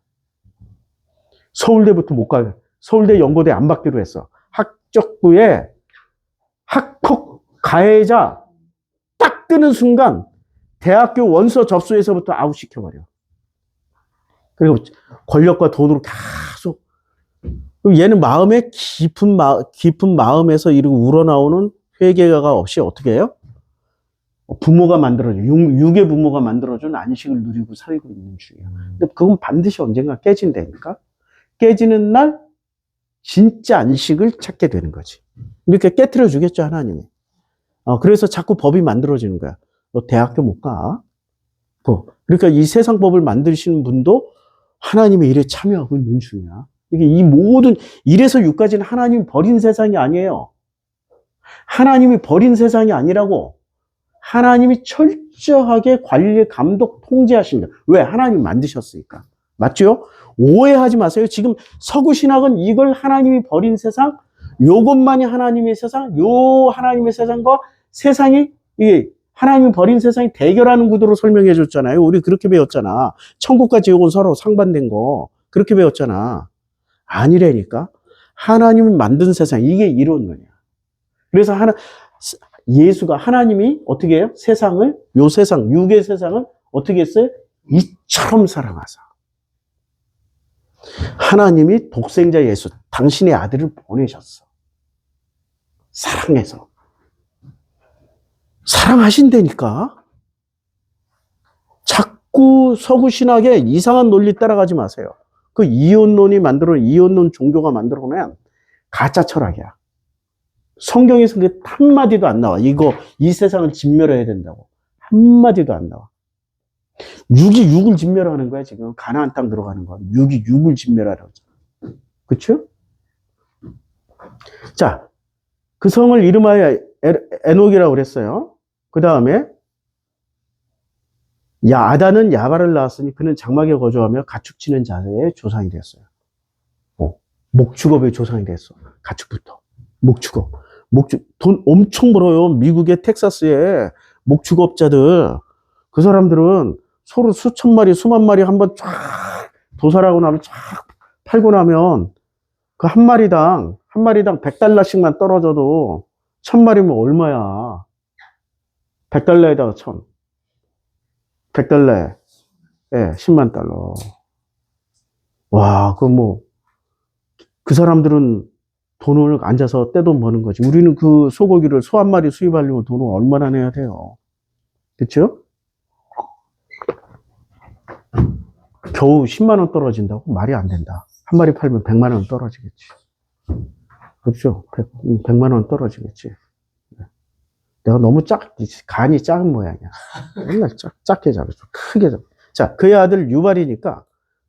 서울대부터 못 가요. 서울대, 연고대 안 받기로 했어. 학적부에 학폭 가해자 딱 뜨는 순간 대학교 원서 접수에서부터 아웃시켜버려. 그리고 권력과 돈으로 계속. 얘는 마음에 깊은 마음에서 이렇게 우러나오는 회개가 없이 어떻게 해요? 부모가 만들어준, 육의 부모가 만들어준 안식을 누리고 살고 있는 중이야. 근데 그건 반드시 언젠가 깨진다니까? 깨지는 날 진짜 안식을 찾게 되는 거지. 이렇게 깨트려 주겠죠, 하나님이. 그래서 자꾸 법이 만들어지는 거야. 너 대학교 못 가. 그러니까 이 세상 법을 만드시는 분도 하나님의 일에 참여하고 있는 중이야. 이게 이 모든 1에서 6까지는 하나님이 버린 세상이 아니에요. 하나님이 버린 세상이 아니라고. 하나님이 철저하게 관리, 감독, 통제하십니다. 왜? 하나님이 만드셨으니까. 맞죠? 오해하지 마세요. 지금 서구 신학은 이걸 하나님이 버린 세상, 요것만이 하나님의 세상, 요 하나님의 세상과 세상이, 이게 하나님이 버린 세상이 대결하는 구도로 설명해 줬잖아요. 우리 그렇게 배웠잖아. 천국과 지옥은 서로 상반된 거. 그렇게 배웠잖아. 아니라니까. 하나님이 만든 세상, 이게 이론론이야. 그래서 예수가, 하나님이 어떻게 해요? 세상을, 요 세상, 육의 세상을 어떻게 했어요? 이처럼 사랑하사. 하나님이 독생자 예수, 당신의 아들을 보내셨어. 사랑해서. 사랑하신다니까. 자꾸 서구 신학에 이상한 논리 따라가지 마세요. 그 이혼론 종교가 만들어낸 가짜 철학이야. 성경에서 그 한마디도 안 나와. 이 세상을 진멸해야 된다고. 한마디도 안 나와. 6이 6을 진멸하는 거야, 지금. 가나안 땅 들어가는 거야. 6이 6을 진멸하라고. 그쵸? 자, 그 성을 이름하여 에녹이라고 그랬어요. 그 다음에, 아단은 야발을 낳았으니 그는 장막에 거주하며 가축 치는 자의 조상이 되었어요. 목축업의 조상이 됐어. 가축부터. 목축업. 돈 엄청 벌어요. 미국의 텍사스에 목축업자들. 그 사람들은 서로 수천 마리, 수만 마리 한번 쫙 도살하고 나면 쫙 팔고 나면 그 한 마리당 $100씩만 떨어져도 1000마리면 얼마야? 100달러에다가 1000. 100달러에, 예, 10만 달러. 와, 그 사람들은 돈을 앉아서 떼돈 버는 거지. 우리는 그 소고기를 소 한 마리 수입하려면 돈을 얼마나 내야 돼요? 그쵸? 겨우 10만 원 떨어진다고? 말이 안 된다. 한 마리 팔면 100만 원 떨어지겠지. 그렇죠? 100만 원 떨어지겠지. 내가 너무 간이 작은 모양이야. 맨날 작게 잡았어. 크게 잡았어. 자, 그의 아들 유발이니까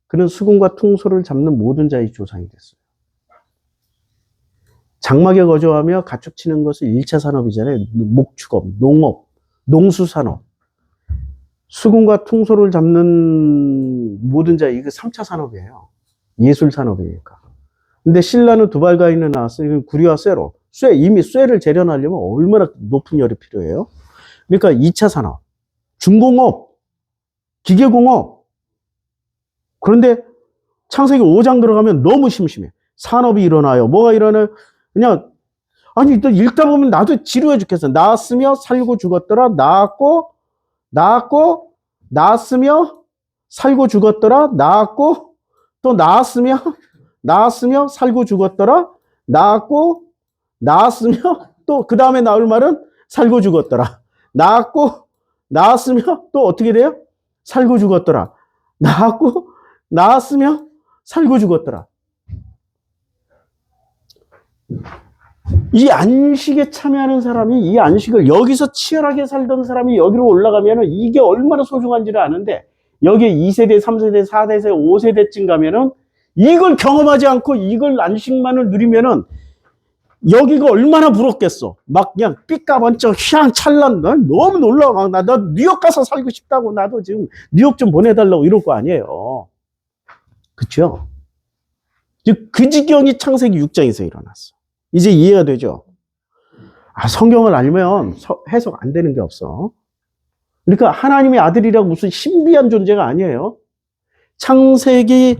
그는 수금과 퉁소를 잡는 모든 자의 조상이 됐어요. 장막에 거주하며 가축 치는 것은 1차 산업이잖아요. 목축업, 농업, 농수산업. 수금과 퉁소를 잡는 모든 자, 이거 3차 산업이에요. 예술 산업이니까. 근데 신라는 두발가인을 낳았어요. 구리와 쇠로. 이미 쇠를 재련하려면 얼마나 높은 열이 필요해요? 그러니까 2차 산업, 중공업, 기계공업. 그런데 창세기 5장 들어가면 너무 심심해. 산업이 일어나요. 뭐가 일어나요? 그냥, 아니, 또 읽다 보면 나도 지루해 죽겠어. 낳았으며 살고 죽었더라. 낳았으며 살고 죽었더라. 낳았고, 또 낳았으며 살고 죽었더라. 낳았으며 또 그 다음에 나올 말은 살고 죽었더라. 낳았으며 또 어떻게 돼요? 살고 죽었더라. 낳았으며 살고 죽었더라. 이 안식에 참여하는 사람이, 이 안식을 여기서 치열하게 살던 사람이 여기로 올라가면은 이게 얼마나 소중한지를 아는데, 여기에 2세대, 3세대, 4세대, 5세대쯤 가면은 이걸 경험하지 않고 이걸 안식만을 누리면은 여기가 얼마나 부럽겠어. 막 그냥 삐까번쩍 휘황찬란, 너무 놀라워. 나 뉴욕 가서 살고 싶다고, 나도 지금 뉴욕 좀 보내달라고 이럴 거 아니에요. 그쵸? 그 지경이 창세기 6장에서 일어났어. 이제 이해가 되죠? 성경을 알면 해석 안 되는 게 없어. 그러니까 하나님의 아들이라고 무슨 신비한 존재가 아니에요. 창세기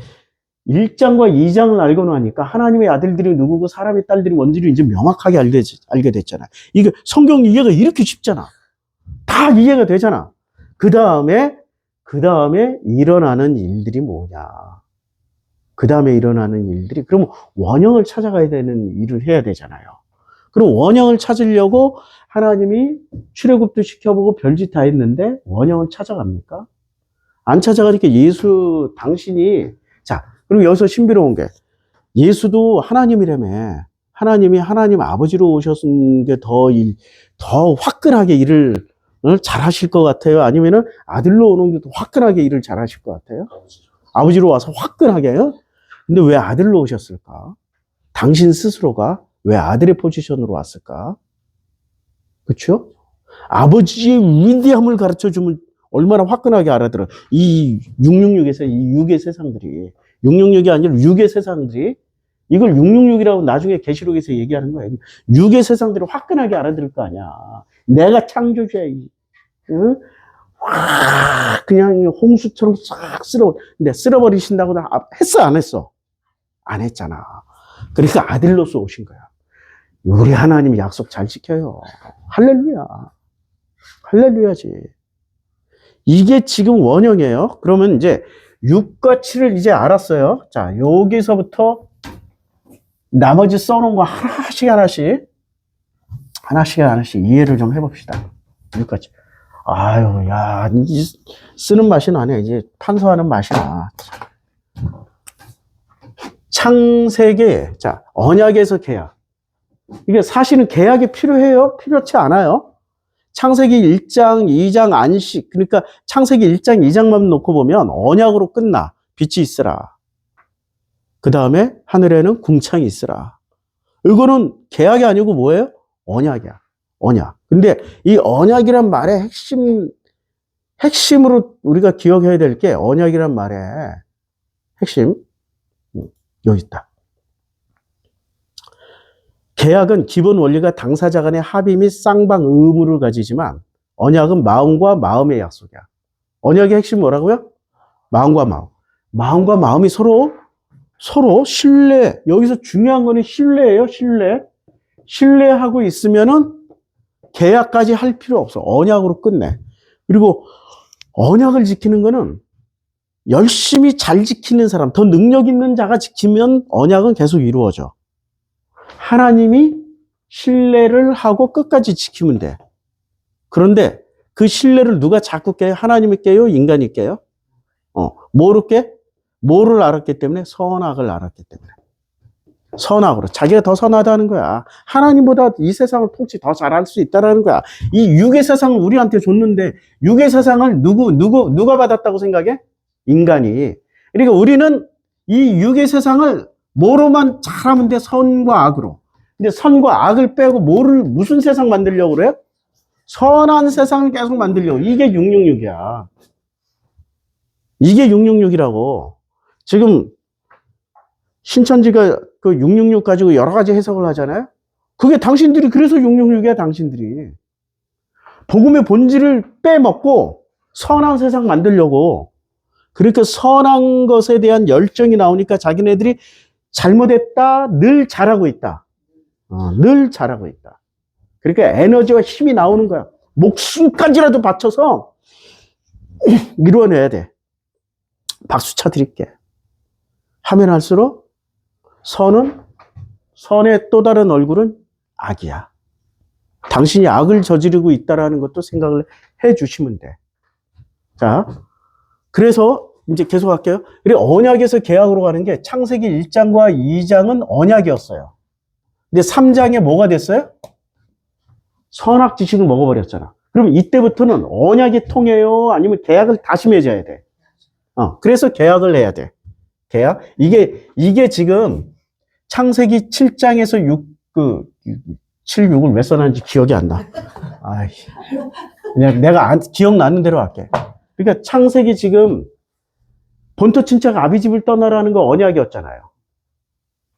1장과 2장을 알고 나니까 하나님의 아들들이 누구고 사람의 딸들이 뭔지를 이제 명확하게 알게 됐잖아. 이게 성경 이해가 이렇게 쉽잖아. 다 이해가 되잖아. 그 다음에 일어나는 일들이 뭐냐. 그 다음에 일어나는 일들이, 그러면 원형을 찾아가야 되는 일을 해야 되잖아요. 그럼 원형을 찾으려고 하나님이 출애굽도 시켜보고 별짓 다 했는데 원형을 찾아갑니까? 안 찾아가니까 당신이, 그리고 여기서 신비로운 게, 예수도 하나님이라며. 하나님이 하나님 아버지로 오셨은 게 더 화끈하게 일을 잘 하실 것 같아요? 아니면은 아들로 오는 게 더 화끈하게 일을 잘 하실 것 같아요? 아버지로 와서 화끈하게요? 근데 왜 아들로 오셨을까? 당신 스스로가 왜 아들의 포지션으로 왔을까? 그렇죠? 아버지의 위대함을 가르쳐주면 얼마나 화끈하게 알아들어. 이 666에서 이 6의 세상들이, 666이 아니라 6의 세상들이, 이걸 666이라고 나중에 계시록에서 얘기하는 거예요. 6의 세상들이 화끈하게 알아들을 거 아니야. 내가 창조주야. 응? 그냥 홍수처럼 싹 근데 쓸어버리신다고 했어, 안 했어? 안 했잖아. 그러니까 아들로서 오신 거야. 우리 하나님 약속 잘 지켜요. 할렐루야. 할렐루야지. 이게 지금 원형이에요. 그러면 이제 6과 7을 이제 알았어요. 자, 여기서부터 나머지 써놓은 거 하나씩 이해를 좀 해봅시다. 6과 7. 아유, 야, 쓰는 맛이 나네. 이제 판서하는 맛이 나. 창세기, 언약에서 계약. 이게 사실은 계약이 필요해요? 필요치 않아요? 창세기 1장, 2장 안식. 그러니까 창세기 1장, 2장만 놓고 보면 언약으로 끝나. 빛이 있으라. 그 다음에 하늘에는 궁창이 있으라. 이거는 계약이 아니고 뭐예요? 언약이야. 언약. 근데 이 언약이란 말의 핵심으로 우리가 기억해야 될 게, 언약이란 말의 핵심, 여기 있다. 계약은 기본 원리가 당사자 간의 합의 및 쌍방 의무를 가지지만 언약은 마음과 마음의 약속이야. 언약의 핵심 뭐라고요? 마음과 마음. 마음과 마음이 서로 신뢰. 여기서 중요한 거는 신뢰예요, 신뢰. 신뢰하고 있으면은 계약까지 할 필요 없어. 언약으로 끝내. 그리고 언약을 지키는 거는 열심히 잘 지키는 사람, 더 능력 있는 자가 지키면 언약은 계속 이루어져. 하나님이 신뢰를 하고 끝까지 지키면 돼. 그런데 그 신뢰를 누가 자꾸 깨요? 하나님이 깨요? 인간이 깨요? 뭐로 깨? 뭐를 알았기 때문에? 선악을 알았기 때문에. 선악으로. 자기가 더 선하다는 거야. 하나님보다 이 세상을 통치 더 잘할 수 있다는 거야. 이 육의 세상을 우리한테 줬는데, 육의 세상을 누가 받았다고 생각해? 인간이. 그러니까 우리는 이 육의 세상을 뭐로만 잘하면 돼? 선과 악으로. 근데 선과 악을 빼고 무슨 세상 만들려고 그래요? 선한 세상을 계속 만들려고. 이게 666이야. 이게 666이라고. 지금 신천지가 그 666 가지고 여러 가지 해석을 하잖아요. 그게 당신들이 그래서 666이야, 당신들이. 복음의 본질을 빼먹고 선한 세상 만들려고. 그렇게 선한 것에 대한 열정이 나오니까 자기네들이 잘못했다, 늘 잘하고 있다. 늘 잘하고 있다. 그러니까 에너지와 힘이 나오는 거야. 목숨까지라도 바쳐서 이루어내야 돼. 박수 쳐드릴게. 하면 할수록 선의 또 다른 얼굴은 악이야. 당신이 악을 저지르고 있다라는 것도 생각을 해 주시면 돼. 자, 그래서 이제 계속 할게요. 그리고 언약에서 계약으로 가는 게 창세기 1장과 2장은 언약이었어요. 근데 3장에 뭐가 됐어요? 선악 지식을 먹어버렸잖아. 그럼 이때부터는 언약이 통해요? 아니면 계약을 다시 맺어야 돼? 그래서 계약을 해야 돼. 계약? 이게 지금 창세기 7장에서 7, 6을 왜 써놨는지 기억이 안 나. 그냥 내가 기억나는 대로 할게. 그러니까 창세기 지금 본토 친척 아비집을 떠나라는 거 언약이었잖아요.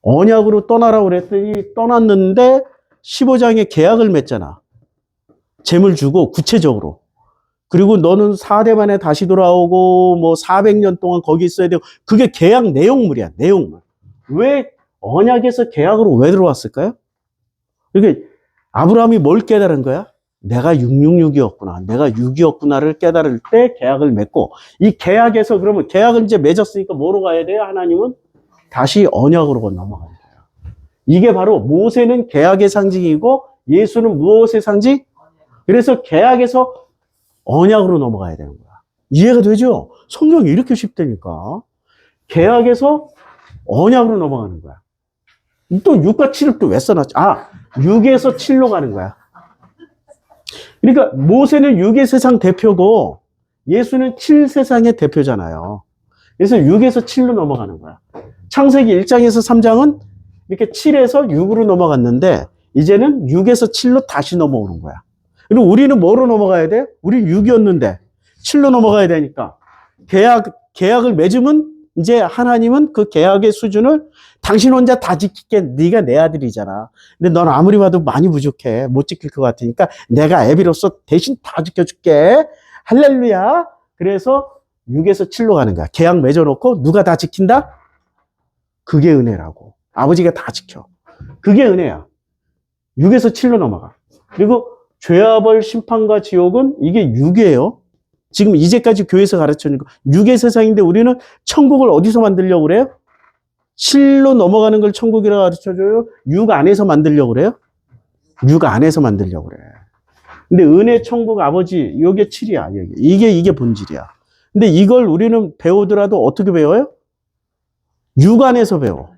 언약으로 떠나라고 그랬더니 떠났는데 15장에 계약을 맺잖아. 재물 주고 구체적으로. 그리고 너는 4대 만에 다시 돌아오고 뭐 400년 동안 거기 있어야 되고 그게 계약 내용물이야. 내용물. 왜 언약에서 계약으로 왜 들어왔을까요? 그러니까 아브라함이 뭘 깨달은 거야? 내가 666이었구나. 내가 6이었구나를 깨달을 때 계약을 맺고 이 계약에서 그러면 계약을 이제 맺었으니까 뭐로 가야 돼요? 하나님은 다시 언약으로 넘어가야 돼요. 이게 바로 모세는 계약의 상징이고 예수는 무엇의 상징? 그래서 계약에서 언약으로 넘어가야 되는 거야. 이해가 되죠? 성경이 이렇게 쉽다니까. 계약에서 언약으로 넘어가는 거야. 또 6과 7을 또 왜 써놨지? 6에서 7로 가는 거야. 그러니까 모세는 6의 세상 대표고 예수는 7 세상의 대표잖아요. 그래서 6에서 7로 넘어가는 거야. 창세기 1장에서 3장은 이렇게 7에서 6으로 넘어갔는데 이제는 6에서 7로 다시 넘어오는 거야. 그리고 우리는 뭐로 넘어가야 돼? 우리 6이었는데 7로 넘어가야 되니까 계약을 맺으면 이제 하나님은 그 계약의 수준을 당신 혼자 다 지킬게. 네가 내 아들이잖아. 근데 넌 아무리 봐도 많이 부족해. 못 지킬 것 같으니까 내가 애비로서 대신 다 지켜줄게. 할렐루야. 그래서 6에서 7로 가는 거야. 계약 맺어놓고 누가 다 지킨다? 그게 은혜라고. 아버지가 다 지켜. 그게 은혜야. 6에서 7로 넘어가. 그리고 죄와 벌, 심판과 지옥은 이게 6이에요. 지금 이제까지 교회에서 가르쳐주는 거 6의 세상인데 우리는 천국을 어디서 만들려고 그래요? 7로 넘어가는 걸 천국이라고 가르쳐줘요? 6 안에서 만들려고 그래요? 6 안에서 만들려고 그래. 근데 은혜 천국 아버지 이게 7이야. 이게 본질이야. 근데 이걸 우리는 배우더라도 어떻게 배워요? 6 안에서 배워.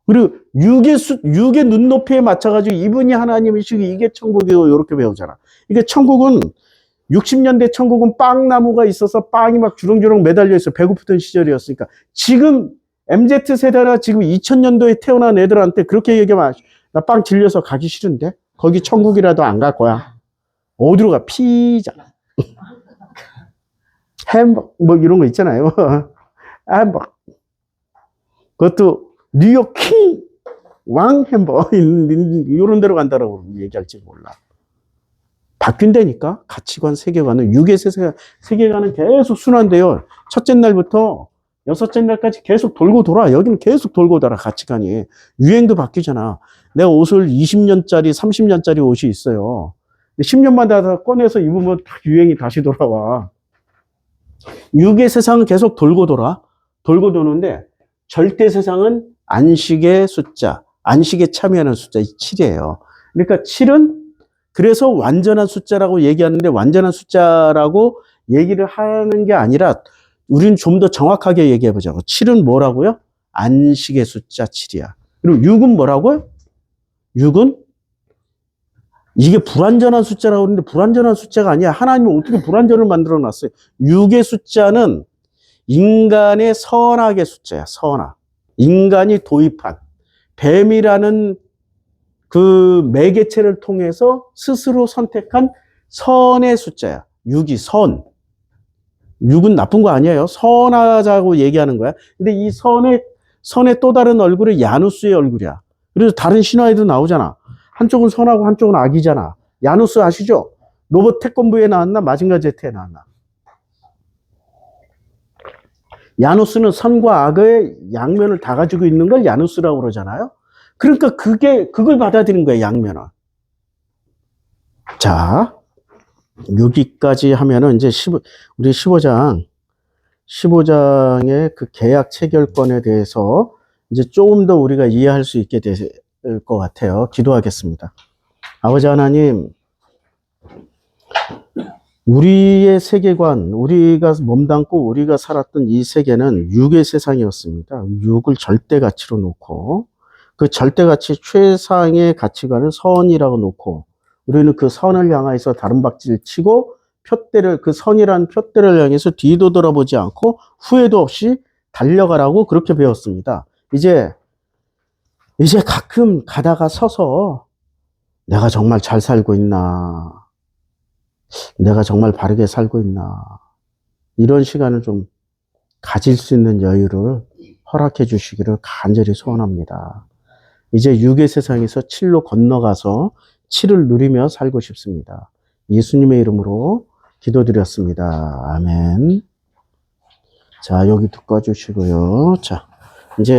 그리고 6의 눈높이에 맞춰가지고 이분이 하나님이시고 이게 천국이고 이렇게 배우잖아. 이게 천국은 60년대 천국은 빵나무가 있어서 빵이 막 주렁주렁 매달려 있어. 배고프던 시절이었으니까. 지금 MZ세대나 지금 2000년도에 태어난 애들한테 그렇게 얘기하면 나 빵 질려서 가기 싫은데? 거기 천국이라도 안 갈 거야. 어디로 가? 피자. 햄버거 뭐 이런 거 있잖아요. 햄버거. 그것도 뉴욕 킹 왕 햄버 이런 데로 간다라고 얘기할지 몰라. 바뀐다니까 가치관 세계관은 육의 세계관은 계속 순환돼요. 첫째 날부터 여섯째 날까지 계속 돌고 돌아. 여기는 계속 돌고 돌아 가치관이. 유행도 바뀌잖아. 내가 옷을 20년짜리 30년짜리 옷이 있어요. 10년마다 꺼내서 입으면 다 유행이 다시 돌아와. 육의 세상은 계속 돌고 돌아. 돌고 도는데 절대 세상은 안식의 숫자, 안식에 참여하는 숫자 7이에요. 그러니까 7은 그래서 완전한 숫자라고 얘기하는데 완전한 숫자라고 얘기를 하는 게 아니라 우리는 좀 더 정확하게 얘기해 보자고. 7은 뭐라고요? 안식의 숫자 7이야. 그리고 6은 뭐라고요? 6은 이게 불완전한 숫자라고 하는데 불완전한 숫자가 아니야. 하나님은 어떻게 불완전을 만들어 놨어요? 6의 숫자는 인간의 선악의 숫자야. 선악. 인간이 도입한 뱀이라는 그 매개체를 통해서 스스로 선택한 선의 숫자야. 6이 선. 6은 나쁜 거 아니에요. 선하자고 얘기하는 거야. 근데 이 선의 또 다른 얼굴이 야누스의 얼굴이야. 그래서 다른 신화에도 나오잖아. 한쪽은 선하고 한쪽은 악이잖아. 야누스 아시죠? 로봇 태권브이에 나왔나? 마징가 제트에 나왔나? 야누스는 선과 악의 양면을 다 가지고 있는 걸 야누스라고 그러잖아요. 그러니까 그걸 받아들인 거예요, 양면을. 자, 여기까지 하면은 이제 우리 15장의 그 계약 체결권에 대해서 이제 조금 더 우리가 이해할 수 있게 될 것 같아요. 기도하겠습니다. 아버지 하나님, 우리의 세계관, 우리가 몸담고 우리가 살았던 이 세계는 육의 세상이었습니다. 육을 절대 가치로 놓고 그 절대 가치 최상의 가치관을 선이라고 놓고 우리는 그 선을 향해서 다른 박질 치고 그 선이란 표대를 향해서 뒤도 돌아보지 않고 후회도 없이 달려가라고 그렇게 배웠습니다. 이제 가끔 가다가 서서 내가 정말 잘 살고 있나? 내가 정말 바르게 살고 있나? 이런 시간을 좀 가질 수 있는 여유를 허락해 주시기를 간절히 소원합니다. 이제 육의 세상에서 7로 건너가서 7을 누리며 살고 싶습니다. 예수님의 이름으로 기도드렸습니다. 아멘. 자, 여기 두 꺼주시고요. 자.